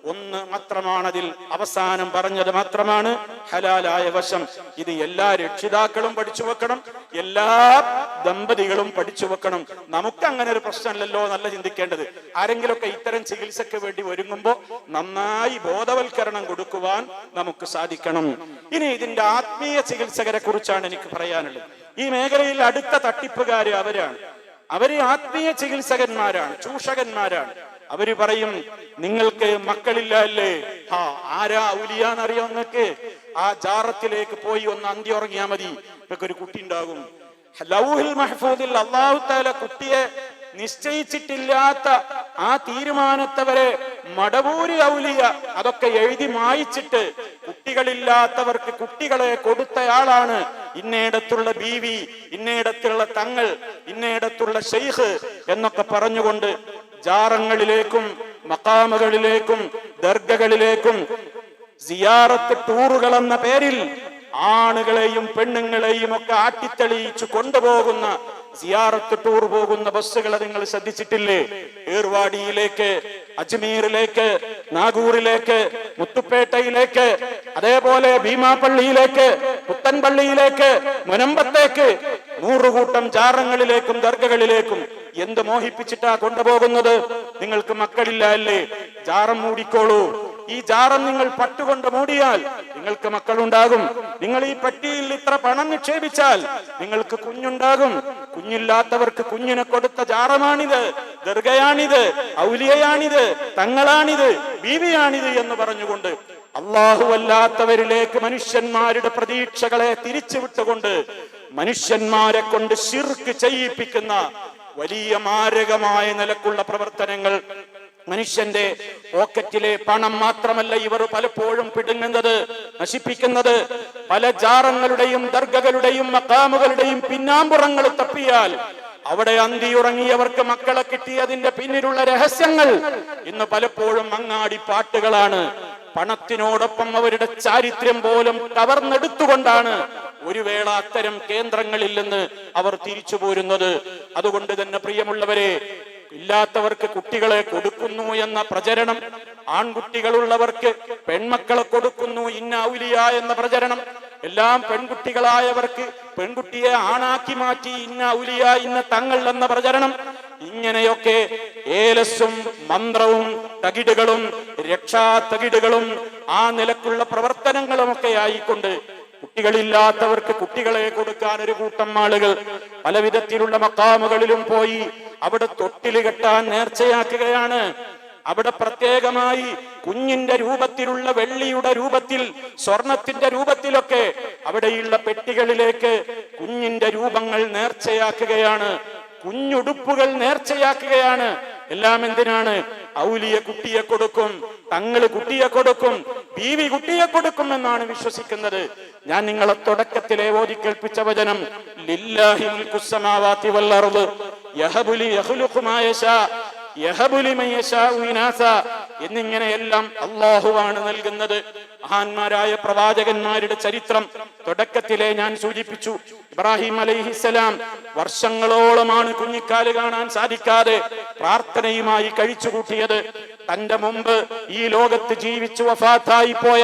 ഒന്ന് മാത്രമാണതിൽ അവസാനം പറഞ്ഞത് മാത്രമാണ് ഹലാലായ വശം. ഇത് എല്ലാ രക്ഷിതാക്കളും പഠിച്ചു വെക്കണം, എല്ലാ ദമ്പതികളും പഠിച്ചു വെക്കണം. നമുക്ക് അങ്ങനെ ഒരു പ്രശ്നമല്ലല്ലോ എന്നല്ല ചിന്തിക്കേണ്ടത്. ആരെങ്കിലുമൊക്കെ ഇത്തരം ചികിത്സയ്ക്ക് വേണ്ടി ഒരുങ്ങുമ്പോൾ നന്നായി ബോധവൽക്കരണം കൊടുക്കുവാൻ നമുക്ക് സാധിക്കണം. ഇനി ഇതിന്റെ ആത്മീയ ചികിത്സകരെ കുറിച്ചാണ് എനിക്ക് പറയാനുള്ളത്. ഈ മേഖലയിൽ അടുത്ത തട്ടിപ്പുകാര് അവരാണ്. അവര് ആത്മീയ ചികിത്സകന്മാരാണ്, ചൂഷകന്മാരാണ്. അവര് പറയും, നിങ്ങൾക്ക് മക്കളില്ല അല്ലേ, ആരാ ഔലിയാന്നറിയോ നിങ്ങൾക്ക്? ആ ജാറത്തിലേക്ക് പോയി ഒന്ന് അന്തി ഉറങ്ങിയാ മതി, നിങ്ങൾക്ക് ഒരു കുട്ടി ഉണ്ടാകും. ലൗഹിൽ മഹ്ഫൂദിൽ അല്ലാഹു തആല കുട്ടിയെ നിശ്ചയിച്ചിട്ടില്ലാത്ത ആ തീരുമാനത്തവരെ മടവൂരി ഔലിയ അതൊക്കെ എഴുതി മായിച്ചിട്ട് കുട്ടികളില്ലാത്തവർക്ക് കുട്ടികളെ കൊടുത്തയാളാണ് ഇന്നയിടത്തുള്ള ബീവി, ഇന്നയിടത്തുള്ള തങ്ങൾ, ഇന്നയിടത്തുള്ള ശൈഖ് എന്നൊക്കെ പറഞ്ഞുകൊണ്ട് ജാറങ്ങളിലേക്കും മഖാമുകളിലേക്കും ദർഗകളിലേക്കും സിയാറത്ത് ടൂറുകൾ എന്ന പേരിൽ ആണുങ്ങളെയും പെണ്ണുങ്ങളെയും ഒക്കെ ആട്ടിത്തെളിയിച്ചു കൊണ്ടുപോകുന്ന സിയാറത്ത് ടൂർ പോകുന്ന ബസ്സുകളെ നിങ്ങൾ ശ്രദ്ധിച്ചിട്ടില്ലേ? ഏർവാടിയിലേക്ക്, അജ്മീറിലേക്ക്, നാഗൂറിലേക്ക്, മുത്തുപ്പേട്ടയിലേക്ക്, അതേപോലെ ഭീമാപള്ളിയിലേക്ക്, പുത്തൻപള്ളിയിലേക്ക്, മുനമ്പത്തേക്ക്, 100 കൂട്ടം ജാറങ്ങളിലേക്കും ദർഗകളിലേക്കും എന്ത് മോഹിപ്പിച്ചിട്ടാ കൊണ്ടുപോകുന്നത്? നിങ്ങൾക്ക് മക്കളില്ല അല്ലേ, ജാറം മൂടിക്കോളൂ. ഈ ജാറം നിങ്ങൾ പട്ടുകൊണ്ട് മൂടിയാൽ നിങ്ങൾക്ക് മക്കളുണ്ടാകും. നിങ്ങൾ ഈ പെട്ടിയിൽ ഇത്ര പണം നിക്ഷേപിച്ചാൽ നിങ്ങൾക്ക് കുഞ്ഞുണ്ടാകും. കുഞ്ഞില്ലാത്തവർക്ക് കുഞ്ഞിനെ കൊടുത്ത ജാറമാണിത്, ദർഗയാണിത്, ഔലിയയാണിത്, തങ്ങളാണിത്, ബീവിയാണിത് എന്ന് പറഞ്ഞുകൊണ്ട് അല്ലാഹുവല്ലാത്തവരിലേക്ക് മനുഷ്യന്മാരുടെ പ്രതീക്ഷകളെ തിരിച്ചുവിട്ടുകൊണ്ട് മനുഷ്യന്മാരെ കൊണ്ട് ശിർക്ക് ചെയ്യിപ്പിക്കുന്ന വലിയ മാരകമായ നിലക്കുള്ള പ്രവർത്തനങ്ങൾ. മനുഷ്യന്റെ പോക്കറ്റിലെ പണം മാത്രമല്ല ഇവർ പലപ്പോഴും പിടുങ്ങുന്നത്, നശിപ്പിക്കുന്നത്. പല ജാറങ്ങളുടെയും ദർഗകളുടെയും മഖാമുകളുടെയും പിന്നാമ്പുറങ്ങൾ തപ്പിയാൽ അവിടെ അന്തിയുറങ്ങിയവർക്ക് മക്കളെ കിട്ടിയതിന്റെ പിന്നിലുള്ള രഹസ്യങ്ങൾ ഇന്ന് പലപ്പോഴും അങ്ങാടി പാട്ടുകളാണ്. പണത്തിനോടൊപ്പം അവരുടെ ചാരിത്രം പോലും കവർന്നെടുത്തുകൊണ്ടാണ് ഒരു വേള അത്തരം കേന്ദ്രങ്ങളിൽ നിന്ന് അവർ തിരിച്ചു പോരുന്നത്. അതുകൊണ്ട് തന്നെ പ്രിയമുള്ളവരെ, ഇല്ലാത്തവർക്ക് കുട്ടികളെ കൊടുക്കുന്നു എന്ന പ്രചരണം, ആൺകുട്ടികളുള്ളവർക്ക് പെൺമക്കളെ കൊടുക്കുന്നു ഇന്ന ഔലിയ എന്ന പ്രചരണം, എല്ലാം പെൺകുട്ടികളായവർക്ക് പെൺകുട്ടിയെ ആണാക്കി മാറ്റി ഇന്ന ഔലിയ ഇന്ന തങ്ങൾ എന്ന പ്രചരണം, ഇങ്ങനെയൊക്കെ ഏലസും മന്ത്രവും തകിടുകളും രക്ഷാ തകിടുകളും ആ നിലക്കുള്ള പ്രവർത്തനങ്ങളുമൊക്കെ ആയിക്കൊണ്ട് കുട്ടികളില്ലാത്തവർക്ക് കുട്ടികളെ കൊടുക്കാൻ ഒരു കൂട്ടം ആളുകൾ പല വിധത്തിലുള്ള മഖാമുകളിലും പോയി അവിടെ തൊട്ടില് കെട്ടാൻ നേർച്ചയാക്കുകയാണ്. അവിടെ പ്രത്യേകമായി കുഞ്ഞിന്റെ രൂപത്തിലുള്ള വെള്ളിയുടെ രൂപത്തിൽ, സ്വർണത്തിന്റെ രൂപത്തിലൊക്കെ അവിടെയുള്ള പെട്ടികളിലേക്ക് കുഞ്ഞിന്റെ രൂപങ്ങൾ നേർച്ചയാക്കുകയാണ്, കുഞ്ഞുടുപ്പുകൾ നേർച്ചയാക്കുകയാണ്. എല്ലാം എന്തിനാണ്? ഔലിയ കുട്ടിയെ കൊടുക്കും, തങ്ങള് കുട്ടിയെ കൊടുക്കും, ബീവി കുട്ടിയെ കൊടുക്കും എന്നാണ് വിശ്വസിക്കുന്നത്. ഞാൻ നിങ്ങളെ തുടക്കത്തിലെ ഓതി കേൾപ്പിച്ച വചനം, ലില്ലാഹി മുൽക്കുസ് സമാവാതി വൽ അർദ് യഹബു ലി യഖ്ലുഖു മാ യശാ യഹബു ലിമൻ യശാഉ ഇനാസ എന്നിങ്ങനെയെല്ലാം അല്ലാഹുവാണ് നൽകുന്നത്. മഹാന്മാരായ പ്രവാചകന്മാരുടെ ചരിത്രം തുടക്കത്തിലെ ഞാൻ സൂചിപ്പിച്ചു. ഇബ്രാഹിം അലൈഹിസ്സലാം വർഷങ്ങളോളമാണ് കുഞ്ഞിക്കാല് കാണാൻ സാധിക്കാതെ പ്രാർത്ഥനയുമായി കഴിച്ചുകൂട്ടിയത്. തന്റെ മുമ്പ് ഈ ലോകത്ത് ജീവിച്ചു വഫാത്തായി പോയ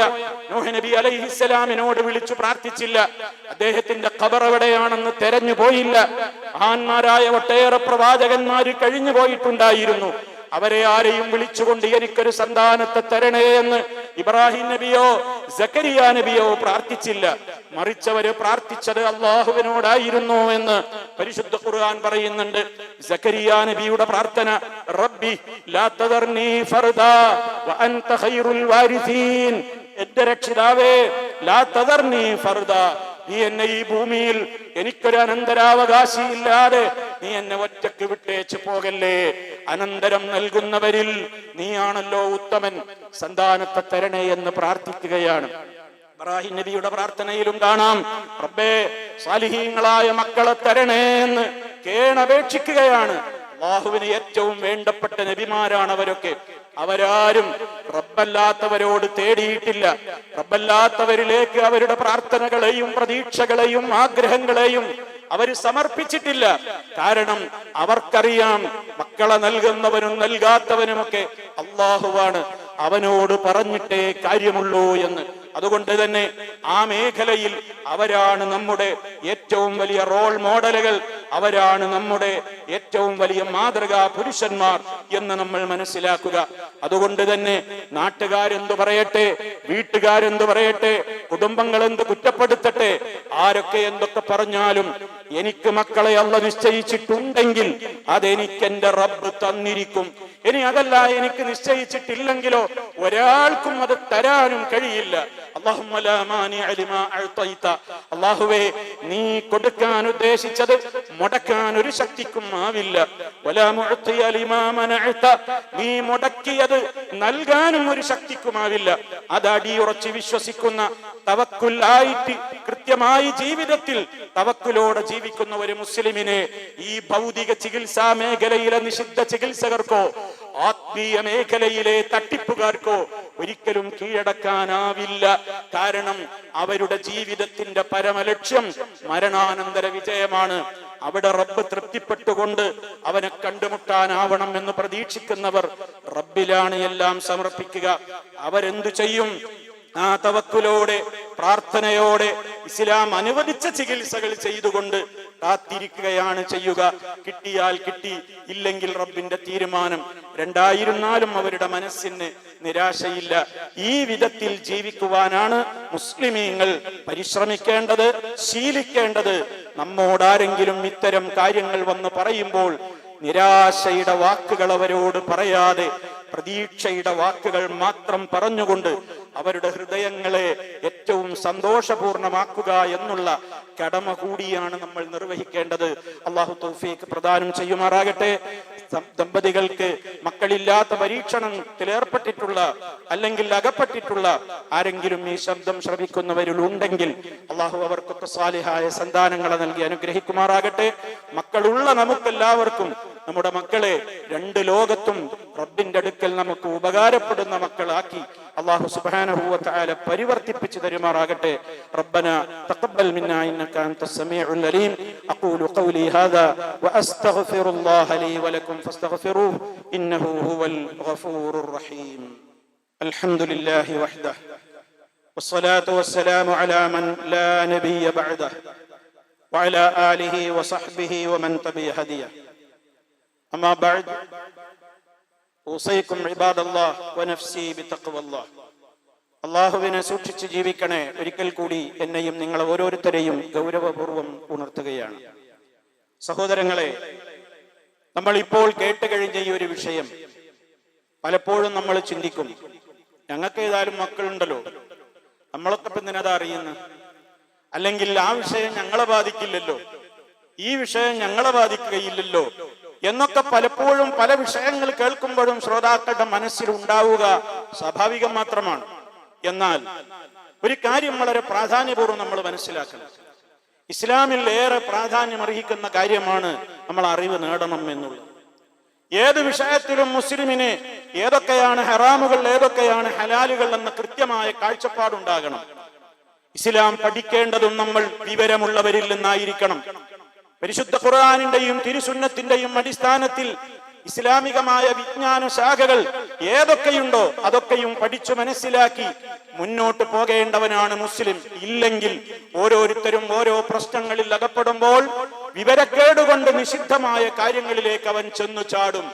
നൂഹ് നബി അലൈഹിസ്സലാമിനോട് വിളിച്ചു പ്രാർത്ഥിച്ചില്ല. അദ്ദേഹത്തിന്റെ ഖബർ എവിടെയാണെന്ന് തെരഞ്ഞു പോയില്ല. മഹാന്മാരായ ഒട്ടേറെ പ്രവാചകന്മാര് കഴിഞ്ഞു പോയിട്ടുണ്ടായിരുന്നു. അവരെ ആരെയും വിളിച്ചുകൊണ്ട് എനിക്കൊരു സന്താനത്തെ തരണേ എന്ന് ഇബ്രാഹിം നബിയോ സക്കരിയ നബിയോ പ്രാർത്ഥിച്ചില്ല. മറിച്ചവര് പ്രാർത്ഥിച്ചത് അല്ലാഹുവിനോടായിരുന്നു എന്ന് പരിശുദ്ധ ഖുർആൻ പറയുന്നുണ്ട്. സക്കരിയ നബിയുടെ പ്രാർത്ഥന, റബ്ബി ലാ തദർനി ഫർദാ വ അൻത ഖൈറുൽ വാരിസീൻ, എന്റെ രക്ഷിതാവേ ലാ തദർനി ഫർദാ, നീ എന്നെ ഈ ഭൂമിയിൽ എനിക്കൊരു അനന്തരാവകാശിയില്ലാതെ നീ എന്നെ ഒറ്റക്ക് വിട്ടേച്ചു പോകല്ലേ. അനന്തരം നൽകുന്നവരിൽ നീയാണല്ലോ ഉത്തമൻ, സന്താനത്തെ തരണേ എന്ന് പ്രാർത്ഥിക്കുകയാണ്. ഇബ്രാഹിം നബിയുടെ പ്രാർത്ഥനയിലും കാണാം, റബ്ബേ സാലിഹീങ്ങളായ മക്കളെ തരണേ എന്ന് കേണപേക്ഷിക്കുകയാണ്. അല്ലാഹുവിന് ഏറ്റവും വേണ്ടപ്പെട്ട നബിമാരാണ് അവരൊക്കെ. അവരാരും റബ്ബല്ലാത്തവരോട് തേടിയിട്ടില്ല. റബ്ബല്ലാത്തവരിലേക്ക് അവരുടെ പ്രാർത്ഥനകളെയും പ്രതീക്ഷകളെയും ആഗ്രഹങ്ങളെയും അവർ സമർപ്പിച്ചിട്ടില്ല. കാരണം അവർക്കറിയാം മക്കളെ നൽകുന്നവനും നൽകാത്തവനുമൊക്കെ അല്ലാഹുവാണ്. അവനോട് പറഞ്ഞിട്ടേ കാര്യമുള്ളൂ എന്ന്. അതുകൊണ്ട് തന്നെ ആ മേഖലയിൽ അവരാണ് നമ്മുടെ ഏറ്റവും വലിയ റോൾ മോഡലുകൾ, അവരാണ് നമ്മുടെ ഏറ്റവും വലിയ മാതൃകാ പുരുഷന്മാർ എന്ന് നമ്മൾ മനസ്സിലാക്കുക. അതുകൊണ്ട് തന്നെ നാട്ടുകാരെന്തു പറയട്ടെ, വീട്ടുകാരെന്തു പറയട്ടെ, കുടുംബങ്ങൾ എന്ത് കുറ്റപ്പെടുത്തട്ടെ, ആരൊക്കെ എന്തൊക്കെ പറഞ്ഞാലും എനിക്ക് മക്കളെ അല്ലാഹ് നിശ്ചയിച്ചിട്ടുണ്ടെങ്കിൽ അതെനിക്ക് എന്റെ റബ്ബ് തന്നിരിക്കും. ഇനി അതല്ല എനിക്ക് നിശ്ചയിച്ചിട്ടില്ലെങ്കിലോ ഒരാൾക്കും അത് തരാനും കഴിയില്ല. അല്ലാഹുവേ, നീ കൊടുക്കാൻ ഉദ്ദേശിച്ചത് മുടക്കാൻ ഒരു ശക്തിക്കും ആവില്ല. നീ മുടക്കിയത് നൽകാനും ഒരു ശക്തിക്കുമാവില്ല. അത് അടിയുറച്ച് വിശ്വസിക്കുന്ന തവക്കുലായിട്ട് കൃത്യമായി ജീവിതത്തിൽ തവക്കുലോടെ ജീവിക്കുന്ന ഒരു മുസ്ലിമിനെ ഈ ഭൗതിക ചികിത്സാ മേഖലയിലെ നിഷിദ്ധ ചികിത്സകർക്കോ ആത്മീയ മേഖലയിലെ തട്ടിപ്പുകാർക്കോ ഒരിക്കലും കീഴടക്കാനാവില്ല. കാരണം അവരുടെ ജീവിതത്തിന്റെ പരമലക്ഷ്യം മരണാനന്തര വിജയമാണ്. അവിടെ റബ്ബ് തൃപ്തിപ്പെട്ടുകൊണ്ട് അവനെ കണ്ടുമുട്ടാനാവണം എന്ന് പ്രതീക്ഷിക്കുന്നവർ റബ്ബിലാണ് എല്ലാം സമർപ്പിക്കുക. അവരെന്തു ചെയ്യും? ആ തവക്കുലോടെ, പ്രാർത്ഥനയോടെ, ഇസ്ലാം അനുവദിച്ച ചികിത്സകൾ ചെയ്തുകൊണ്ട് കാത്തിരിക്കുകയാണ് ചെയ്യുക. കിട്ടിയാൽ കിട്ടി, ഇല്ലെങ്കിൽ റബ്ബിന്റെ തീരുമാനം. രണ്ടായിരുന്നാലും അവരുടെ മനസ്സിന് നിരാശയില്ല. ഈ വിധത്തിൽ ജീവിക്കുവാനാണ് മുസ്ലിമീങ്ങൾ പരിശ്രമിക്കേണ്ടത്, ശീലിക്കേണ്ടത്. നമ്മോടാരെങ്കിലും ഇത്തരം കാര്യങ്ങൾ വന്ന് പറയുമ്പോൾ നിരാശയുടെ വാക്കുകൾ അവരോട് പറയാതെ പ്രതീക്ഷയുടെ വാക്കുകൾ മാത്രം പറഞ്ഞുകൊണ്ട് അവരുടെ ഹൃദയങ്ങളെ ഏറ്റവും സന്തോഷപൂർണമാക്കുക എന്നുള്ള കടമ കൂടിയാണ് നമ്മൾ നിർവഹിക്കേണ്ടത്. അള്ളാഹു തൗഫീഖ് പ്രദാനം ചെയ്യുമാറാകട്ടെ. ദമ്പതികൾക്ക് മക്കളില്ലാത്ത പരീക്ഷണത്തിൽ ഏർപ്പെട്ടിട്ടുള്ള അല്ലെങ്കിൽ അകപ്പെട്ടിട്ടുള്ള ആരെങ്കിലും ഈ ശബ്ദം ശ്രവിക്കുന്നവരിലുണ്ടെങ്കിൽ അള്ളാഹു അവർക്കൊക്കെ സാലിഹായ സന്താനങ്ങളെ നൽകി അനുഗ്രഹിക്കുമാറാകട്ടെ. മക്കളുള്ള നമുക്കെല്ലാവർക്കും നമ്മുടെ മക്കളെ രണ്ട് ലോകത്തും റബ്ബിന്റെ അടുക്കൽ നമുക്ക് ഉപകാരപ്പെടുന്ന മക്കളാക്കി അല്ലാഹു സുബ്ഹാനഹു വ തആല പരിവർത്തിപ്പിച്ചു തരുമാറാകട്ടെ. റബ്ബന തഖബ്ബൽ മിന്നാ ഇന്നക അൻതസ് സമീഉൽ അലീം. അഖൂലു ഖൗലി ഹാദാ വ അസ്തഗ്ഫിറുല്ലാഹ ലീ വ ലക്കും ഫസ്തഗ്ഫിറൂഹു ഇന്നഹു ഹുവൽ ഗഫൂറുർ റഹീം. അൽഹംദുലില്ലാഹി വഹ്ദഹു വസ്സലാത്തു വസ്സലാമു അലാ മൻ ലാ നബിയ്യ ബഅദഹു വഅലാ ആലിഹി വസഹ്ബിഹി വമൻ തബിഅ ഹദിയഹു. أما بعد أوصيكم عباد الله ونفسي بتقوى الله. അള്ളാഹുവിനെ സൂക്ഷിച്ച് ജീവിക്കണേ. ഒരിക്കൽ കൂടി എന്നെയും നിങ്ങൾ ഓരോരുത്തരെയും ഗൗരവപൂർവ്വം ഉണർത്തുകയാണ്. സഹോദരങ്ങളെ, നമ്മൾ ഇപ്പോൾ കേട്ടുകഴിഞ്ഞ ഈ ഒരു വിഷയം പലപ്പോഴും നമ്മൾ ചിന്തിക്കും, ഞങ്ങൾക്ക് ഏതായാലും മക്കളുണ്ടല്ലോ, നമ്മളൊക്കെ ഇപ്പം എന്തിനാ അറിയുന്നു, അല്ലെങ്കിൽ ആ വിഷയം ഞങ്ങളെ ബാധിക്കില്ലല്ലോ, ഈ വിഷയം ഞങ്ങളെ ബാധിക്കുകയില്ലല്ലോ എന്നൊക്കെ പലപ്പോഴും പല വിഷയങ്ങൾ കേൾക്കുമ്പോഴും ശ്രോതാക്കളുടെ മനസ്സിൽ ഉണ്ടാവുക സ്വാഭാവികം മാത്രമാണ്. എന്നാൽ ഒരു കാര്യം വളരെ പ്രാധാന്യപൂർവ്വം നമ്മൾ മനസ്സിലാക്കണം. ഇസ്ലാമിൽ ഏറെ പ്രാധാന്യം അർഹിക്കുന്ന കാര്യമാണ് നമ്മൾ അറിവ് നേടണം എന്നുള്ളത്. ഏത് വിഷയത്തിലും മുസ്ലിമിന് ഏതൊക്കെയാണ് ഹറാമുകൾ, ഏതൊക്കെയാണ് ഹലാലുകൾ എന്ന കൃത്യമായ കാഴ്ചപ്പാടുണ്ടാകണം. ഇസ്ലാം പഠിക്കേണ്ടതും നമ്മൾ വിവരമുള്ളവരിൽ നിന്നായിരിക്കണം. പരിശുദ്ധ ഖുർആനിന്റെയും തിരുസുന്നത്തിന്റെയും അടിസ്ഥാനത്തിൽ ഇസ്ലാമികമായ വിജ്ഞാന ശാഖകൾ ഏതൊക്കെയുണ്ടോ അതൊക്കെയും പഠിച്ചു മനസ്സിലാക്കി മുന്നോട്ട് പോകേണ്ടവനാണ് മുസ്ലിം. ഇല്ലെങ്കിൽ ഓരോരുത്തരും ഓരോ പ്രശ്നങ്ങളിൽ അകപ്പെടുമ്പോൾ വിവരക്കേടുകൊണ്ട് നിഷിദ്ധമായ കാര്യങ്ങളിലേക്ക് അവൻ ചെന്നു ചാടും.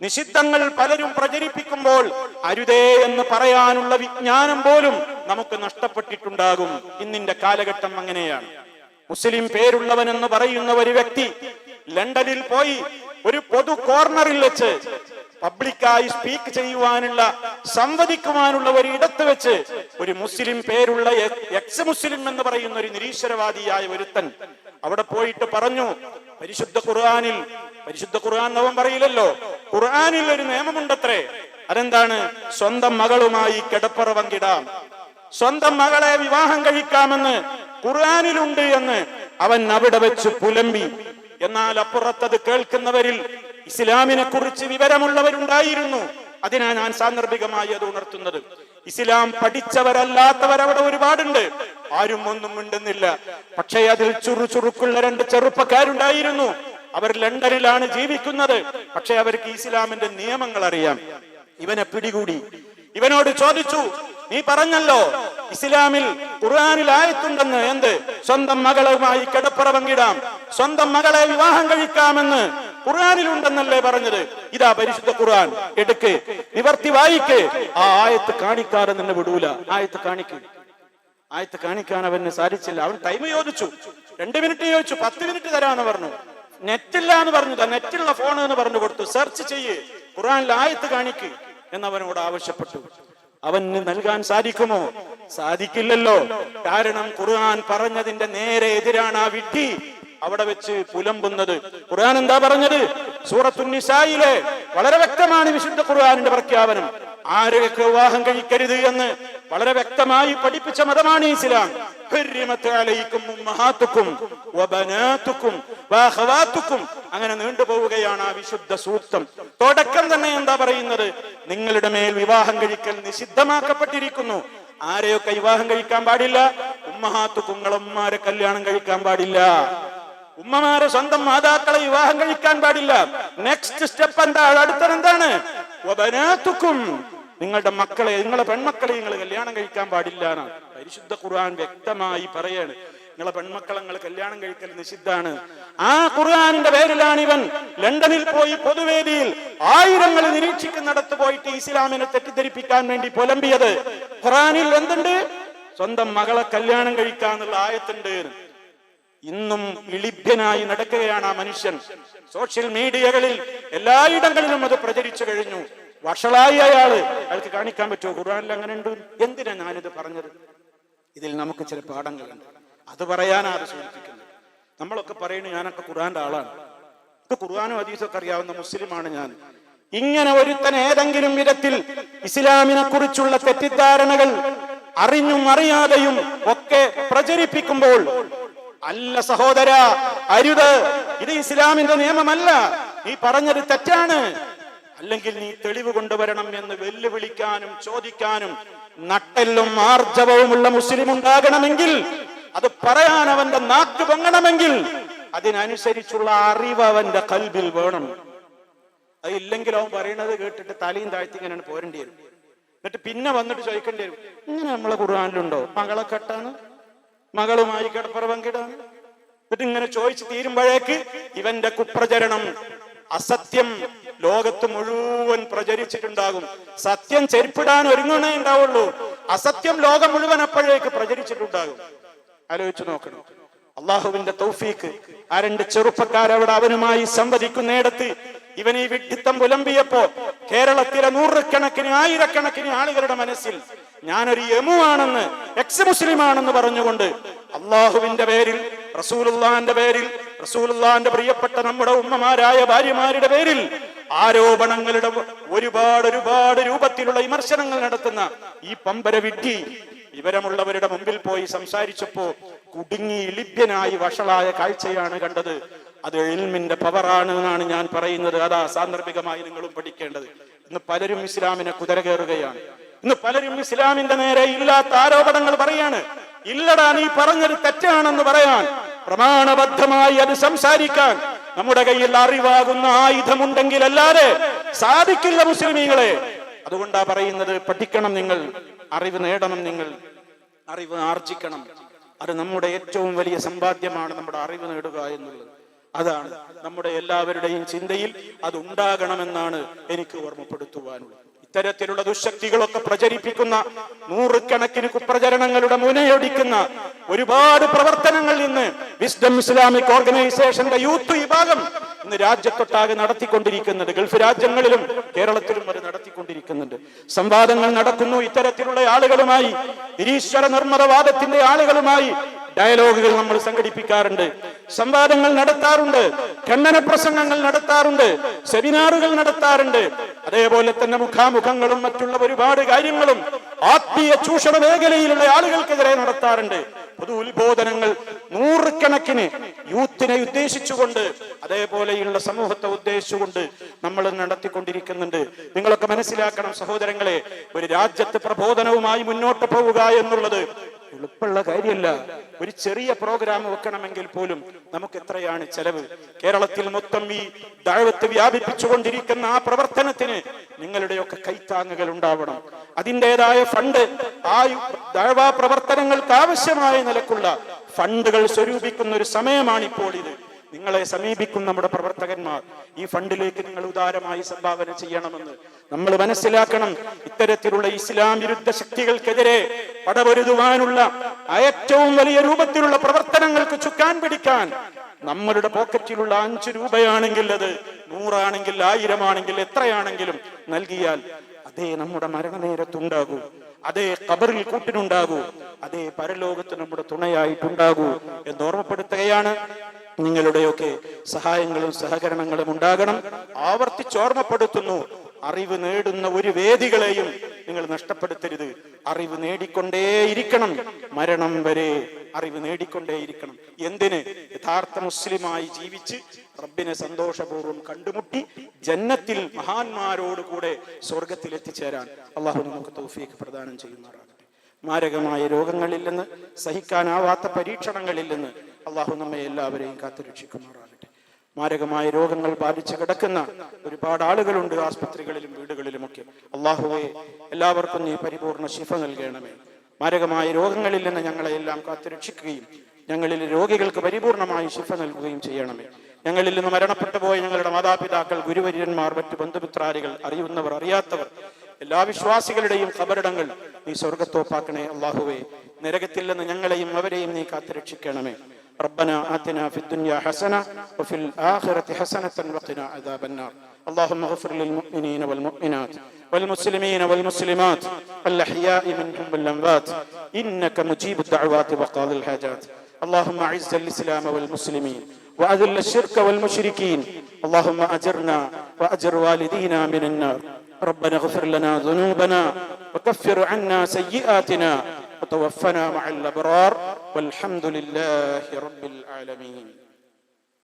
നിഷിദ്ധങ്ങൾ പലരും പ്രചരിപ്പിക്കുമ്പോൾ അരുതേ എന്ന് പറയാനുള്ള വിജ്ഞാനം പോലും നമുക്ക് നഷ്ടപ്പെട്ടിട്ടുണ്ടാകും. ഇന്നിന്റെ കാലഘട്ടം അങ്ങനെയാണ്. മുസ്ലിം പേരുള്ളവനെന്ന് പറയുന്ന ഒരു വ്യക്തി ലണ്ടനിൽ പോയി ഒരു പൊതു കോർണറിൽ വെച്ച് പബ്ലിക്കായി സ്പീക്ക് ചെയ്യുവാനുള്ള, സംവദിക്കുവാനുള്ള ഒരു ഇടത്ത് വെച്ച് ഒരു മുസ്ലിം പേരുള്ള എക്സ് മുസ്ലിം എന്ന് പറയുന്ന ഒരു നിരീശ്വരവാദിയായ ഒരുത്തൻ അവിടെ പോയിട്ട് പറഞ്ഞു, പരിശുദ്ധ ഖുർആൻ നവം പറയില്ലല്ലോ, ഖുർആനിൽ ഒരു നിയമമുണ്ടത്രേ. അതെന്താണ്? സ്വന്തം മകളുമായി കിടപ്പറ പങ്കിടാം, സ്വന്തം മകളെ വിവാഹം കഴിക്കാമെന്ന് ഖുർആനിലുണ്ട് എന്ന് അവൻ അവിടെ വെച്ച് പുലമ്പി. എന്നാൽ അപ്പുറത്തത് കേൾക്കുന്നവരിൽ ഇസ്ലാമിനെ കുറിച്ച് വിവരമുള്ളവരുണ്ടായിരുന്നു. അതിനാ ഞാൻ സാന്ദർഭികമായി അത് ഉണർത്തുന്നത്. ഇസ്ലാം പഠിച്ചവരല്ലാത്തവർ അവിടെ ഒരുപാടുണ്ട്, ആരും ഒന്നും മിണ്ടുന്നില്ല. പക്ഷേ അതിൽ ചുറുചുറുക്കുള്ള രണ്ട് ചെറുപ്പക്കാരുണ്ടായിരുന്നു. അവർ ലണ്ടനിലാണ് ജീവിക്കുന്നത്. പക്ഷെ അവർക്ക് ഇസ്ലാമിന്റെ നിയമങ്ങൾ അറിയാം. ഇവനെ പിടികൂടി. ഇവനോട് ചോദിച്ചു, നീ പറഞ്ഞല്ലോ ഇസ്ലാമിൽ ഖുർആനിൽ ആയത്തുണ്ടെന്ന്, എന്ത്? സ്വന്തം മകളുമായി കിടപ്പറ പങ്കിടാം, സ്വന്തം മകളെ വിവാഹം കഴിക്കാമെന്ന് ഖുർആനിലുണ്ടെന്നല്ലേ പറഞ്ഞത്? ഇതാ പരിശുദ്ധ ഖുർആൻ, എടുക്ക്, നിവർത്തി വായിക്ക്. ആ ആയത്ത് കാണിക്കാതെ നിന്നെ വിടൂല. ആയത്ത് കാണിക്ക്. ആയത്ത് കാണിക്കാൻ അവന് സാധിച്ചില്ല. അവൻ ടൈം ചോദിച്ചു, 2 മിനിറ്റ് ചോദിച്ചു, 10 മിനിറ്റ് തരാന്ന് പറഞ്ഞു. നെറ്റില്ല എന്ന് പറഞ്ഞു, നെറ്റുള്ള ഫോൺ എന്ന് പറഞ്ഞു കൊടുത്തു. സെർച്ച് ചെയ്യ്, ഖുർആനിൽ ആയത്ത് കാണിക്ക് എന്നവനോട് ആവശ്യപ്പെട്ടു. അവന് നൽകാൻ സാധിക്കുമോ? സാധിക്കില്ലല്ലോ. കാരണം ഖുർആൻ പറഞ്ഞതിന്റെ നേരെ എതിരാണ് ആ വിഡ്ഢി അവിടെ വെച്ച് പുലമ്പുന്നത്. ഖുർആൻ എന്താ പറഞ്ഞത്? സൂറത്തുൻ നിസായിലെ വളരെ വ്യക്തമാണ് വിശുദ്ധ ഖുർആനിന്റെ പ്രഖ്യാപനം. ആരെയൊക്കെ വിവാഹം കഴിക്കരുത് എന്ന് വളരെ വ്യക്തമായി പഠിപ്പിച്ച മതമാണ് ഇസ്ലാം. അങ്ങനെ നീണ്ടുപോവുകയാണ് ആ വിശുദ്ധ സൂക്തം. തുടക്കം തന്നെ എന്താ പറയുന്നത്? നിങ്ങളുടെ മേൽ വിവാഹം കഴിക്കൽ നിഷിദ്ധമാക്കപ്പെട്ടിരിക്കുന്നു. ആരെയൊക്കെ വിവാഹം കഴിക്കാൻ പാടില്ല? ഉമ്മഹാത്തുക്കും, ഉമ്മമാരെ കല്യാണം കഴിക്കാൻ പാടില്ല. ഉമ്മമാരെ സ്വന്തം മാതാക്കളെ വിവാഹം കഴിക്കാൻ പാടില്ല. നെക്സ്റ്റ് സ്റ്റെപ്പ് എന്താ? അടുത്തതെന്താണ്? വബനാതുക്കും, നിങ്ങളുടെ മക്കളെ, നിങ്ങളെ പെൺമക്കളെ നിങ്ങൾ കല്യാണം കഴിക്കാൻ പാടില്ല എന്നാണ് പരിശുദ്ധ ഖുർആൻ വ്യക്തമായി പറയാണ്. നിങ്ങളെ പെൺമക്കളെ നിങ്ങൾ കല്യാണം കഴിക്കൽ നിഷിദ്ധാണ്. ആ ഖുർആനിന്റെ പേരിലാണ് ഇവൻ ലണ്ടനിൽ പോയി പൊതുവേദിയിൽ ആയിരങ്ങൾ നിരീക്ഷിക്കുന്നിടത്ത് പോയിട്ട് ഇസ്ലാമിനെ തെറ്റിദ്ധരിപ്പിക്കാൻ വേണ്ടി പുലമ്പിയത്. ഖുർആനിൽ എന്തുണ്ട്? സ്വന്തം മകളെ കല്യാണം കഴിക്കാന്നുള്ള ആയത്തുണ്ട്. ഇന്നും ഇളിഭ്യനായി നടക്കുകയാണ് ആ മനുഷ്യൻ. സോഷ്യൽ മീഡിയകളിൽ എല്ലായിടങ്ങളിലും അത് പ്രചരിച്ചു കഴിഞ്ഞു. വഷളായി അയാൾക്ക് കാണിക്കാൻ പറ്റുമോ ഖുർആനിൽ അങ്ങനെ ഉണ്ട്? എന്തിനാ ഞാനിത് പറഞ്ഞത്? ഇതിൽ നമുക്ക് ചില പാഠങ്ങളുണ്ട്. അത് പറയാനാണ് സൂചിപ്പിക്കുന്നത്. നമ്മളൊക്കെ പറയുന്നു ഞാനൊക്കെ ഖുർആന്റെ ആളാണ്, ഖുർആനും ഹദീസൊക്കെ അറിയാവുന്ന മുസ്ലിമാണ് ഞാൻ. ഇങ്ങനെ ഒരുത്തൻ ഏതെങ്കിലും വിധത്തിൽ ഇസ്ലാമിനെ കുറിച്ചുള്ള തെറ്റിദ്ധാരണകൾ അറിഞ്ഞും അറിയാതെയും ഒക്കെ പ്രചരിപ്പിക്കുമ്പോൾ, അല്ല സഹോദര, അരുത്, ഇത് ഇസ്ലാമിന്റെ നിയമമല്ല, നീ പറഞ്ഞത് തെറ്റാണ്, അല്ലെങ്കിൽ നീ തെളിവ് കൊണ്ടുവരണം എന്ന് വെല്ലുവിളിക്കാനും ചോദിക്കാനും നട്ടെല്ലും ആർജവവുമുള്ള മുസ്ലിം ഉണ്ടാകണമെങ്കിൽ, അത് പറയാൻ അവന്റെ നാക്ക് പൊങ്ങണമെങ്കിൽ അതിനനുസരിച്ചുള്ള അറിവ് അവന്റെ ഖൽബിൽ വേണം. അതില്ലെങ്കിൽ അവൻ പറയുന്നത് കേട്ടിട്ട് തലയും താഴ്ത്തി ഇങ്ങനെയാണ് പോരേണ്ടി വരും. എന്നിട്ട് പിന്നെ വന്നിട്ട് ചോദിക്കേണ്ടി വരും, ഇങ്ങനെ നമ്മളെ ഖുർആനിലുണ്ടോ മകളെ കെട്ടാണ്, മകളുമായി കിടപ്പറ പങ്കിടാണ്? എന്നിട്ട് ഇങ്ങനെ ചോദിച്ച് തീരുമ്പോഴേക്ക് ഇവന്റെ കുപ്രചരണം, അസത്യം ലോകത്ത് മുഴുവൻ പ്രചരിച്ചിട്ടുണ്ടാകും. സത്യം ചെരുപ്പിടാൻ ഒരുങ്ങണേ ഉണ്ടാവുള്ളൂ, അസത്യം ലോകം മുഴുവൻ അപ്പോഴേക്ക് പ്രചരിച്ചിട്ടുണ്ടാകും. ആലോചിച്ചു നോക്കണം. അള്ളാഹുവിന്റെ തൗഫീക്ക്. ആ 2 ചെറുപ്പക്കാരവിടെ അവനുമായി സംവദിക്കുന്നിടത്ത് ഇവൻ ഈ വിഡ്ഢിത്തം പുലമ്പിയപ്പോ കേരളത്തിലെ 100 ആയിരക്കണക്കിന് ആളുകളുടെ മനസ്സിൽ ഞാനൊരു യമുവാണെന്ന്, എക്സ് മുസ്ലിം ആണെന്ന് പറഞ്ഞുകൊണ്ട് അള്ളാഹുവിന്റെ പേരിൽ, റസൂലുള്ളാന്റെ പേരിൽ, റസൂലുള്ളാന്റെ പ്രിയപ്പെട്ട നമ്മുടെ ഉമ്മമാരായ ഭാര്യമാരുടെ പേരിൽ ആരോപണങ്ങളുടെ ഒരുപാട് രൂപത്തിലുള്ള വിമർശനങ്ങൾ നടത്തുന്ന ഈ പമ്പര വിഡ്ഢി വിവരമുള്ളവരുടെ മുമ്പിൽ പോയി സംസാരിച്ചപ്പോ കുടുങ്ങി ഇളിഭ്യനായി വഷളായ കാഴ്ചയാണ് കണ്ടത്. അത് ഇൽമിന്റെ പവറാണ് എന്നാണ് ഞാൻ പറയുന്നത്. അതാ സാന്ദർഭികമായി നിങ്ങളും പഠിക്കേണ്ടത്. ഇന്ന് പലരും ഇസ്ലാമിനെ കുതിര കയറുകയാണ്. ഇന്ന് പലരും ഇസ്ലാമിന്റെ നേരെ ഇല്ലാത്ത ആരോപണങ്ങൾ പറയാണ്. ഇല്ലടാ, നീ പറഞ്ഞത് തെറ്റാണെന്ന് പറയാൻ, പ്രമാണബദ്ധമായി അത് സംസാരിക്കാൻ നമ്മുടെ കയ്യിൽ അറിവാകുന്ന ആയുധമുണ്ടെങ്കിൽ അല്ലാതെ സാധിക്കില്ല മുസ്ലിമീങ്ങളെ. അതുകൊണ്ടാ പറയുന്നത്, പഠിക്കണം നിങ്ങൾ, അറിവ് നേടണം നിങ്ങൾ, അറിവ് ആർജിക്കണം. അത് നമ്മുടെ ഏറ്റവും വലിയ സമ്പാദ്യമാണ്, നമ്മുടെ അറിവ് നേടുക എന്നുള്ളത്. അതാണ് നമ്മുടെ എല്ലാവരുടെയും ചിന്തയിൽ അത് ഉണ്ടാകണമെന്നാണ് എനിക്ക് ഓർമ്മപ്പെടുത്തുവാനുള്ളത്. ഇത്തരത്തിലുള്ള ദുശക്തികളൊക്കെ പ്രചരിപ്പിക്കുന്ന 100 കണക്കിന് കുപ്രചരണങ്ങളുടെ മുനയൊടിക്കുന്ന ഒരുപാട് പ്രവർത്തനങ്ങൾ ഇന്ന് വിസ്ഡം ഇസ്ലാമിക് ഓർഗനൈസേഷന്റെ യൂത്ത് വിഭാഗം ഇന്ന് രാജ്യത്തൊട്ടാകെ നടത്തിക്കൊണ്ടിരിക്കുന്നുണ്ട്. ഗൾഫ് രാജ്യങ്ങളിലും കേരളത്തിലും അത് നടത്തിക്കൊണ്ടിരിക്കുന്നുണ്ട്. സംവാദങ്ങൾ നടക്കുന്നു. ഇത്തരത്തിലുള്ള ആളുകളുമായി, നിരീശ്വര നിർമ്മതവാദത്തിന്റെ ആളുകളുമായി ഡയലോഗുകൾ നമ്മൾ സംഘടിപ്പിക്കാറുണ്ട്, സംവാദങ്ങൾ നടത്താറുണ്ട്, ഖണ്ഡന പ്രസംഗങ്ങൾ നടത്താറുണ്ട്, സെമിനാറുകൾ നടത്താറുണ്ട്. അതേപോലെ തന്നെ മുഖാമുഖങ്ങളും മറ്റുള്ള ഒരുപാട് കാര്യങ്ങളും ആത്മീയ ചൂഷണ മേഖലയിലുള്ള ആളുകൾക്കെതിരെ നടത്താറുണ്ട്. പൊതു ഉത്ബോധനങ്ങൾ 100 കണക്കിന് യൂത്തിനെ ഉദ്ദേശിച്ചുകൊണ്ട്, അതേപോലെയുള്ള സമൂഹത്തെ ഉദ്ദേശിച്ചുകൊണ്ട് നമ്മൾ നടത്തിക്കൊണ്ടിരിക്കുന്നുണ്ട്. നിങ്ങളൊക്കെ മനസ്സിലാക്കണം സഹോദരങ്ങളെ, ഒരു രാജ്യത്ത് പ്രബോധനവുമായി മുന്നോട്ട് പോവുക എന്നുള്ളത് എളുപ്പമുള്ള കാര്യമല്ല. ഒരു ചെറിയ പ്രോഗ്രാം വെക്കണമെങ്കിൽ പോലും നമുക്ക് എത്രയാണ് ചെലവ്. കേരളത്തിൽ മൊത്തം ഈ ദഅവത്ത് വ്യാപിപ്പിച്ചുകൊണ്ടിരിക്കുന്ന ആ പ്രവർത്തനത്തിന് നിങ്ങളുടെയൊക്കെ കൈത്താങ്ങുകൾ ഉണ്ടാവണം. അതിൻ്റെതായ ഫണ്ട്, ആ ദഅവ പ്രവർത്തനങ്ങൾക്ക് ആവശ്യമായ നിലക്കുള്ള ഫണ്ടുകൾ സ്വരൂപിക്കുന്ന ഒരു സമയമാണിപ്പോൾ ഇത്. നിങ്ങളെ സമീപിക്കും നമ്മുടെ പ്രവർത്തകന്മാർ. ഈ ഫണ്ടിലേക്ക് നിങ്ങൾ ഉദാരമായി സംഭാവന ചെയ്യണമെന്ന് നമ്മൾ മനസ്സിലാക്കണം. ഇത്തരത്തിലുള്ള ഇസ്ലാം വിരുദ്ധ ശക്തികൾക്കെതിരെ പടപൊരുതുവാനുള്ള ഏറ്റവും വലിയ രൂപത്തിലുള്ള പ്രവർത്തനങ്ങൾക്ക് ചുക്കാൻ പിടിക്കാൻ നമ്മളുടെ പോക്കറ്റിലുള്ള 5 രൂപയാണെങ്കിൽ, അത് 100 ആണെങ്കിൽ, 1000 ആണെങ്കിൽ, എത്രയാണെങ്കിലും നൽകിയാൽ അതേ നമ്മുടെ മരണനേരത്തുണ്ടാകൂ, അതേ ഖബറിൽ കൂട്ടിനുണ്ടാകൂ, അതേ പരലോകത്ത് നമ്മുടെ തുണയായിട്ടുണ്ടാകൂ എന്ന് ഓർമ്മപ്പെടുത്തുകയാണ്. നിങ്ങളുടെയൊക്കെ സഹായങ്ങളും സഹകരണങ്ങളും ഉണ്ടാകണം. ആവർത്തിച്ചോർമ്മപ്പെടുത്തുന്നു, അറിവ് നേടുന്ന ഒരു വേദികളെയും നിങ്ങൾ നഷ്ടപ്പെടുത്തരുത്. അറിവ് നേടിക്കൊണ്ടേയിരിക്കണം, മരണം വരെ അറിവ് നേടിക്കൊണ്ടേയിരിക്കണം. എന്തിന്? യഥാർത്ഥ മുസ്ലിമായി ജീവിച്ച് റബ്ബിനെ സന്തോഷപൂർവ്വം കണ്ടുമുട്ടി ജന്നത്തിൽ മഹാന്മാരോട് കൂടെ സ്വർഗത്തിൽ എത്തിച്ചേരാൻ അള്ളാഹു നമുക്ക് തൗഫീഖ് പ്രദാനം ചെയ്യുമാറാകട്ടെ. മാരകമായ രോഗങ്ങളിൽ നിന്ന്, സഹിക്കാനാവാത്ത പരീക്ഷണങ്ങളിൽ നിന്ന് അള്ളാഹു നമ്മെ എല്ലാവരെയും കാത്തുരക്ഷിക്കുമാറാകട്ടെ. മാരകമായ രോഗങ്ങൾ ബാധിച്ചു കിടക്കുന്ന ഒരുപാട് ആളുകളുണ്ട്, ആസ്പത്രികളിലും വീടുകളിലുമൊക്കെ. അള്ളാഹുവെ, എല്ലാവർക്കും നീ പരിപൂർണ ശിഫ നൽകണമേ. മാരകമായ രോഗങ്ങളിൽ നിന്ന് ഞങ്ങളെ എല്ലാം കാത്തുരക്ഷിക്കുകയും ഞങ്ങളിൽ രോഗികൾക്ക് പരിപൂർണമായി ശിഫ നൽകുകയും ചെയ്യണമേ. ഞങ്ങളിൽ നിന്ന് മരണപ്പെട്ടു പോയ ഞങ്ങളുടെ മാതാപിതാക്കൾ, ഗുരുവര്യന്മാർ, മറ്റു ബന്ധുമിത്രാദികൾ, അറിയുന്നവർ, അറിയാത്തവർ, എല്ലാ വിശ്വാസികളുടെയും ഖബറിടങ്ങൾ നീ സ്വർഗത്തോപ്പാക്കണേ. അല്ലാഹുവേ, നരകത്തിൽ നിന്ന് ഞങ്ങളെയും അവരെയും നീ കാത്തുരക്ഷിക്കണമേ. ربنا آتنا في الدنيا حسنة وفي الآخرة حسنة وقنا عذاب النار. اللهم اغفر للمؤمنين والمؤمنات والمسلمين والمسلمات الأحياء منهم والأموات إنك مجيب الدعوات وقاضي الحاجات. اللهم أعز الإسلام والمسلمين وأذل الشرك والمشركين. اللهم أجرنا وأجر والدينا من النار. ربنا اغفر لنا ذنوبنا وكفر عنا سيئاتنا وتوفنا مع الأبرار والحمد لله رب العالمين.